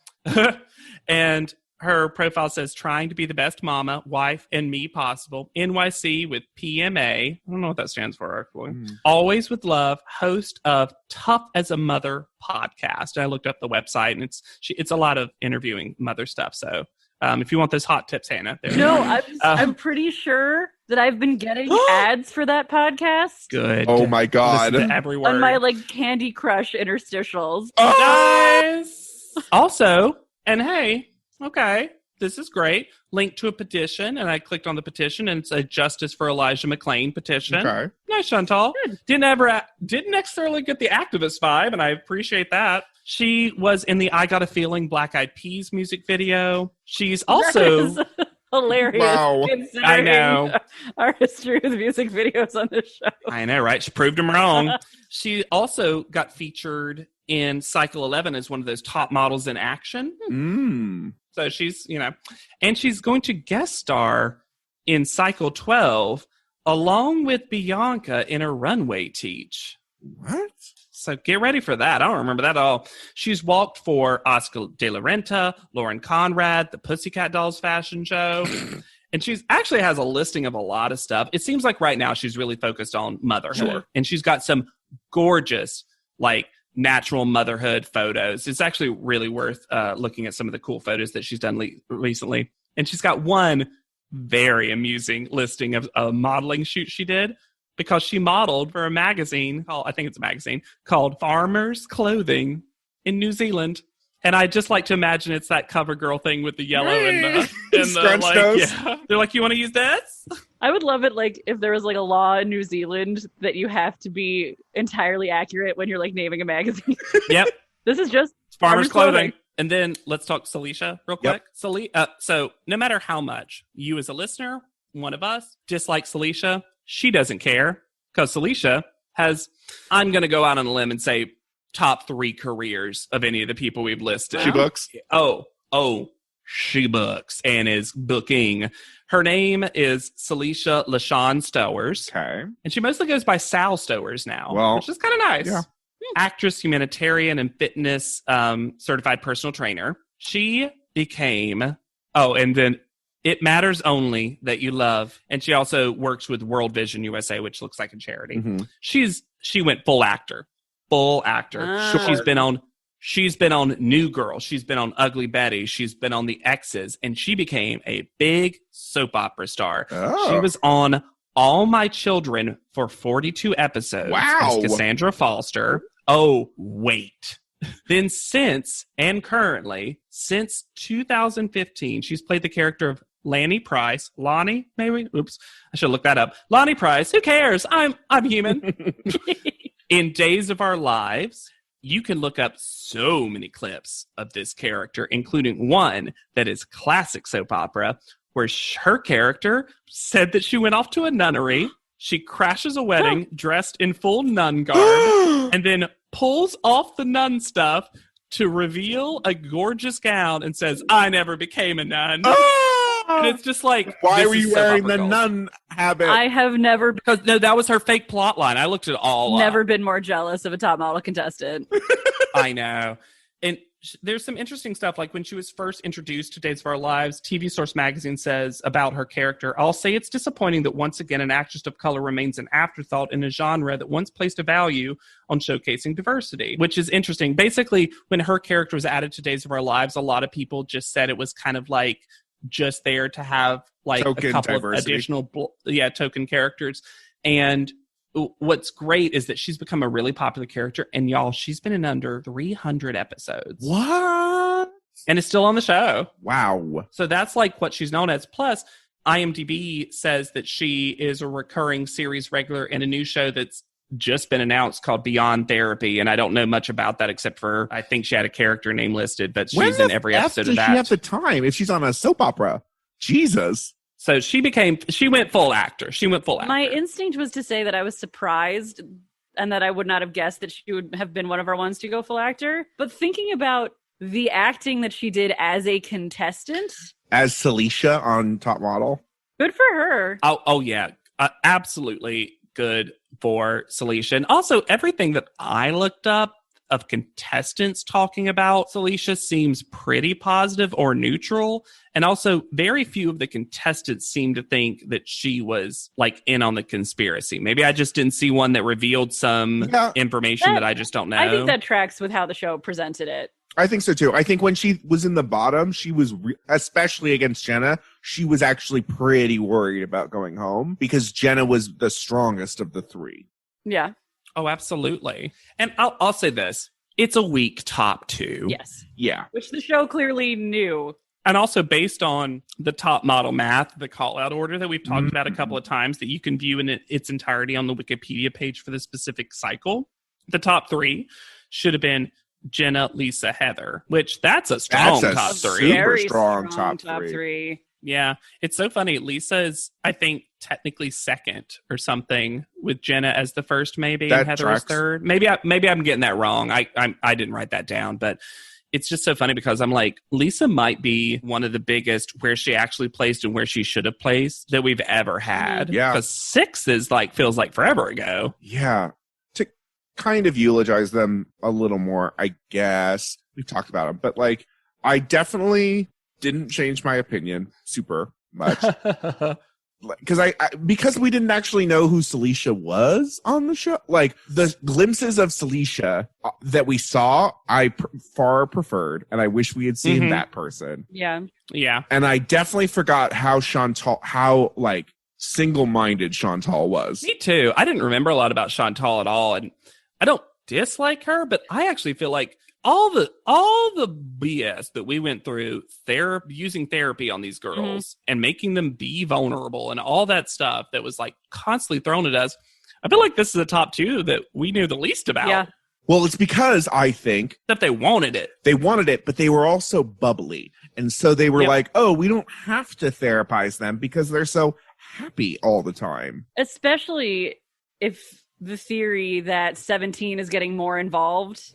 And her profile says, trying to be the best mama, wife, and me possible. NYC with PMA. I don't know what that stands for, actually. Always with love, host of Tough as a Mother podcast. And I looked up the website, and it's a lot of interviewing mother stuff. So if you want those hot tips, Hannah. No, I'm pretty sure that I've been getting ads for that podcast. Good. Oh, my God. Listen to every word. On my, Candy Crush interstitials. Nice. Also, and hey, okay, this is great. Link to a petition, and I clicked on the petition, and it's a Justice for Elijah McClain petition. Okay. Nice, Chantal. Good. Didn't necessarily get the activist vibe, and I appreciate that. She was in the I Got a Feeling Black Eyed Peas music video. She's also... That is hilarious. Wow. I know. Our history with music videos on this show. I know, right? She proved him wrong. She also got featured in Cycle 11 as one of those top models in action. So she's, and she's going to guest star in Cycle 12 along with Bianca in a runway teach. What? So get ready for that. I don't remember that at all. She's walked for Oscar de la Renta, Lauren Conrad, the Pussycat Dolls fashion show. And she's actually has a listing of a lot of stuff. It seems like right now she's really focused on motherhood. Sure. And she's got some gorgeous, natural motherhood photos. It's actually really worth looking at some of the cool photos that she's done recently. And she's got one very amusing listing of a modeling shoot she did because she modeled for a magazine, called Farmers Clothing in New Zealand. And I just like to imagine it's that cover girl thing with the yellow and the scrunch nose. Yeah. They're like, you want to use this? I would love it if there was a law in New Zealand that you have to be entirely accurate when you're naming a magazine. Yep. This is just Farmers Clothing. And then let's talk Celicia real quick. Yep. So no matter how much you as a listener, one of us, dislike Celicia, she doesn't care because Celicia has, I'm going to go out on a limb and say, top 3 careers of any of the people we've listed. She books? She books and is booking. Her name is Celicia LaShawn Stowers. Okay. And she mostly goes by Sal Stowers now, which is kind of nice. Yeah. Actress, humanitarian, and fitness certified personal trainer. She became, and then It Matters Only That You Love. And she also works with World Vision USA, which looks like a charity. Mm-hmm. She went full actor. She's been on New Girl. She's been on Ugly Betty. She's been on The Exes, and she became a big soap opera star. Oh. She was on All My Children for 42 episodes. Wow. As Cassandra Foster. Oh, wait. Then since 2015, she's played the character of Lonnie Price. Lonnie, maybe? Oops. I should look that up. Lonnie Price. Who cares? I'm human. In Days of Our Lives, you can look up so many clips of this character, including one that is classic soap opera, where her character said that she went off to a nunnery. She crashes a wedding dressed in full nun garb and then pulls off the nun stuff to reveal a gorgeous gown and says, I never became a nun. And it's just like, why were you wearing the nun habit? I have never that was her fake plot line. I looked it all never up. been more jealous of a top model contestant. I know. And there's some interesting stuff. Like when she was first introduced to Days of Our Lives, TV Source magazine says about her character, I'll say it's disappointing that once again an actress of color remains an afterthought in a genre that once placed a value on showcasing diversity, which is interesting. Basically, when her character was added to Days of Our Lives, a lot of people just said it was kind of just there to have token a couple diversity. of additional token characters. And what's great is that she's become a really popular character, and y'all, she's been in under 300 episodes. What? And is still on the show. Wow. So that's what she's known as. Plus, IMDb says that she is a recurring series regular in a new show that's just been announced called Beyond Therapy, and I don't know much about that except for I think she had a character name listed, but she's in every episode of that. Does she have the time if she's on a soap opera? Jesus. So she went full actor. My instinct was to say that I was surprised and that I would not have guessed that she would have been one of our ones to go full actor. But thinking about the acting that she did as a contestant. As Celicia on Top Model. Good for her. Oh yeah. Absolutely good for Celicia. And also everything that I looked up of contestants talking about Celicia seems pretty positive or neutral. And also, very few of the contestants seem to think that she was like in on the conspiracy. Maybe I just didn't see one that revealed some information that I just don't know. I think that tracks with how the show presented it. I think so too. I think when she was in the bottom, she was, especially against Jenna, she was actually pretty worried about going home because Jenna was the strongest of the three. Yeah. Oh, absolutely. And I'll say this. It's a weak top two. Yes. Yeah. Which the show clearly knew. And also based on the top model math, the call-out order that we've talked about a couple of times that you can view in its entirety on the Wikipedia page for the specific cycle, the top three should have been Jenna, Lisa, Heather, which that's a strong top three. Super strong top three. Yeah. It's so funny. Lisa is, I think, technically second or something with Jenna as the first, maybe, and Heather as third. Maybe I'm getting that wrong. I didn't write that down, but it's just so funny because I'm like, Lisa might be one of the biggest where she actually placed and where she should have placed that we've ever had. Yeah. Because 6 is like, feels like forever ago. Yeah. To kind of eulogize them a little more, I guess. We've talked about them, but like, I definitely didn't change my opinion super much. Because we didn't actually know who Celicia was on the show. Like the glimpses of Celicia that we saw, I far preferred, and I wish we had seen that person. Yeah. Yeah. And I definitely forgot how single-minded Chantal was. Me too. I didn't remember a lot about Chantal at all, and I don't dislike her, but I actually feel like all the BS that we went through using therapy on these girls and making them be vulnerable and all that stuff that was like constantly thrown at us. I feel like this is the top two that we knew the least about. Yeah. Well, it's because I think that they wanted it. They wanted it, but they were also bubbly. And so they were like, oh, we don't have to therapize them because they're so happy all the time. Especially if the theory that 17 is getting more involved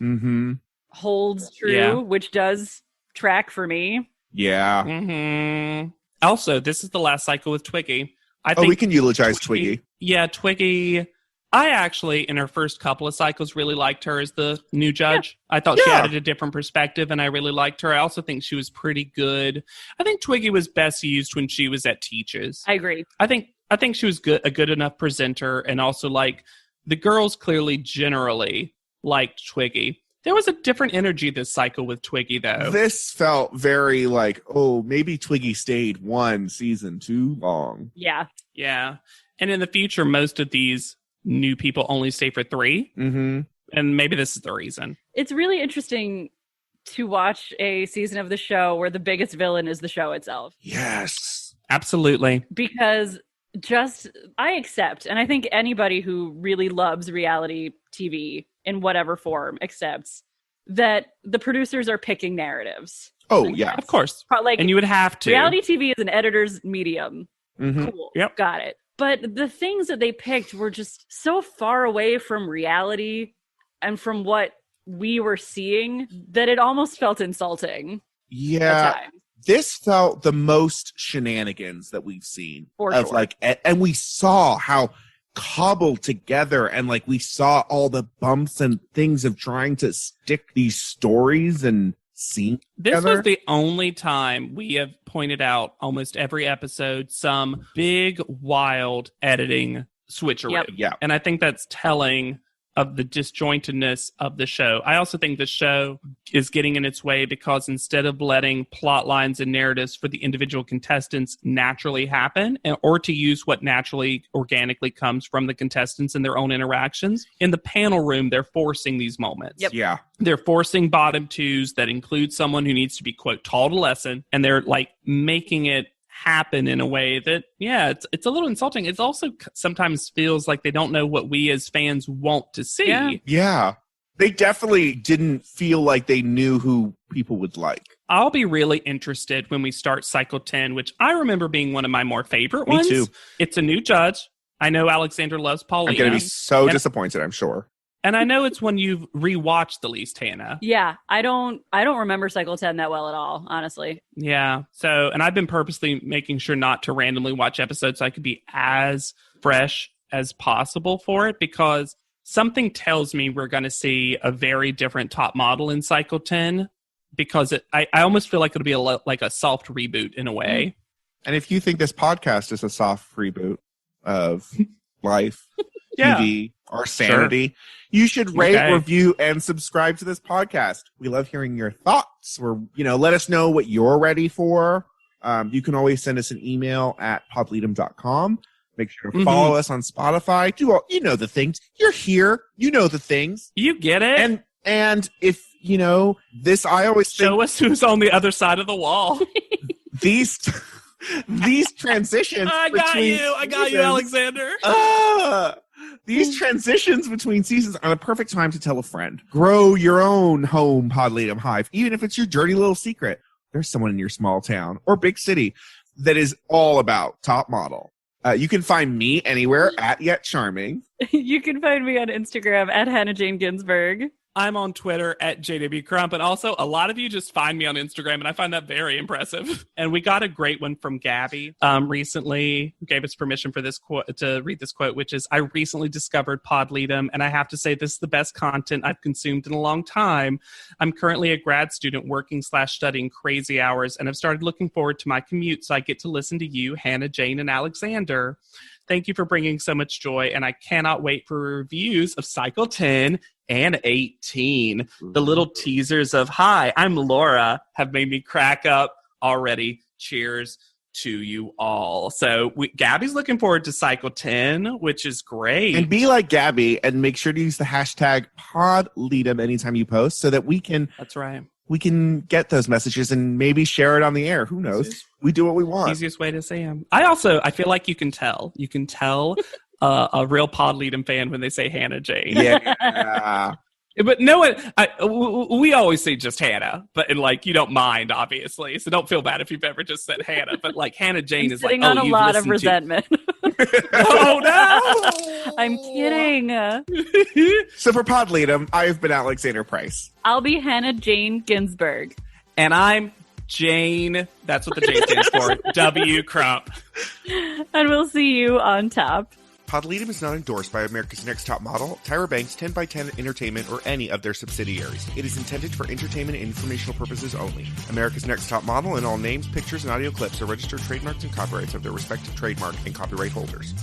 holds true, which does track for me. Yeah. Also, this is the last cycle with Twiggy. I think we can eulogize Twiggy. Yeah, Twiggy. I actually, in her first couple of cycles, really liked her as the new judge. Yeah. I thought she added a different perspective, and I really liked her. I also think she was pretty good. I think Twiggy was best used when she was at Teach's. I agree. I think she was a good enough presenter, and also like the girls clearly generally liked Twiggy. There was a different energy this cycle with Twiggy, though. This felt very like, oh, maybe Twiggy stayed one season too long. Yeah. Yeah. And in the future, most of these new people only stay for 3. And maybe this is the reason. It's really interesting to watch a season of the show where the biggest villain is the show itself. Yes. Absolutely. Because I accept, and I think anybody who really loves reality TV in whatever form accepts that the producers are picking narratives. Oh, yeah. Of course. And you would have to. Reality TV is an editor's medium. Cool. Yep. Got it. But the things that they picked were just so far away from reality and from what we were seeing that it almost felt insulting. Yeah. This felt the most shenanigans that we've seen. For sure. And we saw how cobbled together, and like we saw all the bumps and things of trying to stick these stories and scenes together. This was the only time we have pointed out almost every episode some big, wild editing switcheroo. Yep. And I think that's telling of the disjointedness of the show. I also think the show is getting in its way because instead of letting plot lines and narratives for the individual contestants naturally happen, or to use what naturally, organically comes from the contestants and their own interactions, in the panel room, they're forcing these moments. Yep. Yeah. They're forcing bottom twos that include someone who needs to be, quote, taught a lesson, and they're like making it happen in a way that, it's a little insulting. It also sometimes feels like they don't know what we as fans want to see. Yeah. They definitely didn't feel like they knew who people would like. I'll be really interested when we start Cycle 10, which I remember being one of my more favorite ones. Me too. It's a new judge. I know Alexander loves Paulina. I'm going to be so disappointed, I'm sure. And I know it's when you've rewatched the least, Hannah. Yeah, I don't remember Cycle 10 that well at all, honestly. Yeah. So, and I've been purposely making sure not to randomly watch episodes so I could be as fresh as possible for it, because something tells me we're going to see a very different top model in Cycle 10 because I almost feel like it'll be like a soft reboot in a way. And if you think this podcast is a soft reboot of life, TV, or sanity, you should rate, review, and subscribe to this podcast. We love hearing your thoughts. Let us know what you're ready for. You can always send us an email at podleadum.com. Make sure to follow us on Spotify. Do all, the things. You're here. You know the things. You get it. And if, this, I always think, show us who's on the other side of the wall. These transitions. I got you, Alexander. These transitions between seasons are the perfect time to tell a friend. Grow your own home Podleadum hive. Even if it's your dirty little secret, there's someone in your small town or big city that is all about top model. You can find me anywhere at Yet Charming. You can find me on Instagram at Hannah Jane Ginsburg. I'm on Twitter at JW Crump, and also a lot of you just find me on Instagram, and I find that very impressive. And we got a great one from Gabby recently, who gave us permission for this quote to read this quote, which is, "I recently discovered Podleadum, and I have to say this is the best content I've consumed in a long time. I'm currently a grad student working/studying crazy hours, and I've started looking forward to my commute, so I get to listen to you, Hannah, Jane, and Alexander. Thank you for bringing so much joy, and I cannot wait for reviews of Cycle 10 and 18. The little teasers of, hi, I'm Laura, have made me crack up already. Cheers to you all." So Gabby's looking forward to Cycle 10, which is great. And be like Gabby and make sure to use the hashtag PodLeadum anytime you post so that we can... That's right. We can get those messages and maybe share it on the air. Who knows? We do what we want. Easiest way to say them. I feel like you can tell. You can tell a real Podleadum fan when they say Hannah Jane. Yeah. But no one, we always say just Hannah, but you don't mind, obviously. So don't feel bad if you've ever just said Hannah. But Hannah Jane is sitting on a lot of resentment. Oh no! I'm kidding. So for Podleadum, I've been Alexander Price. I'll be Hannah Jane Ginsburg. And I'm Jane. That's what the J stands for. W. Crump. And we'll see you on top. Podleadum is not endorsed by America's Next Top Model, Tyra Banks, 10x10 Entertainment, or any of their subsidiaries. It is intended for entertainment and informational purposes only. America's Next Top Model and all names, pictures, and audio clips are registered trademarks and copyrights of their respective trademark and copyright holders.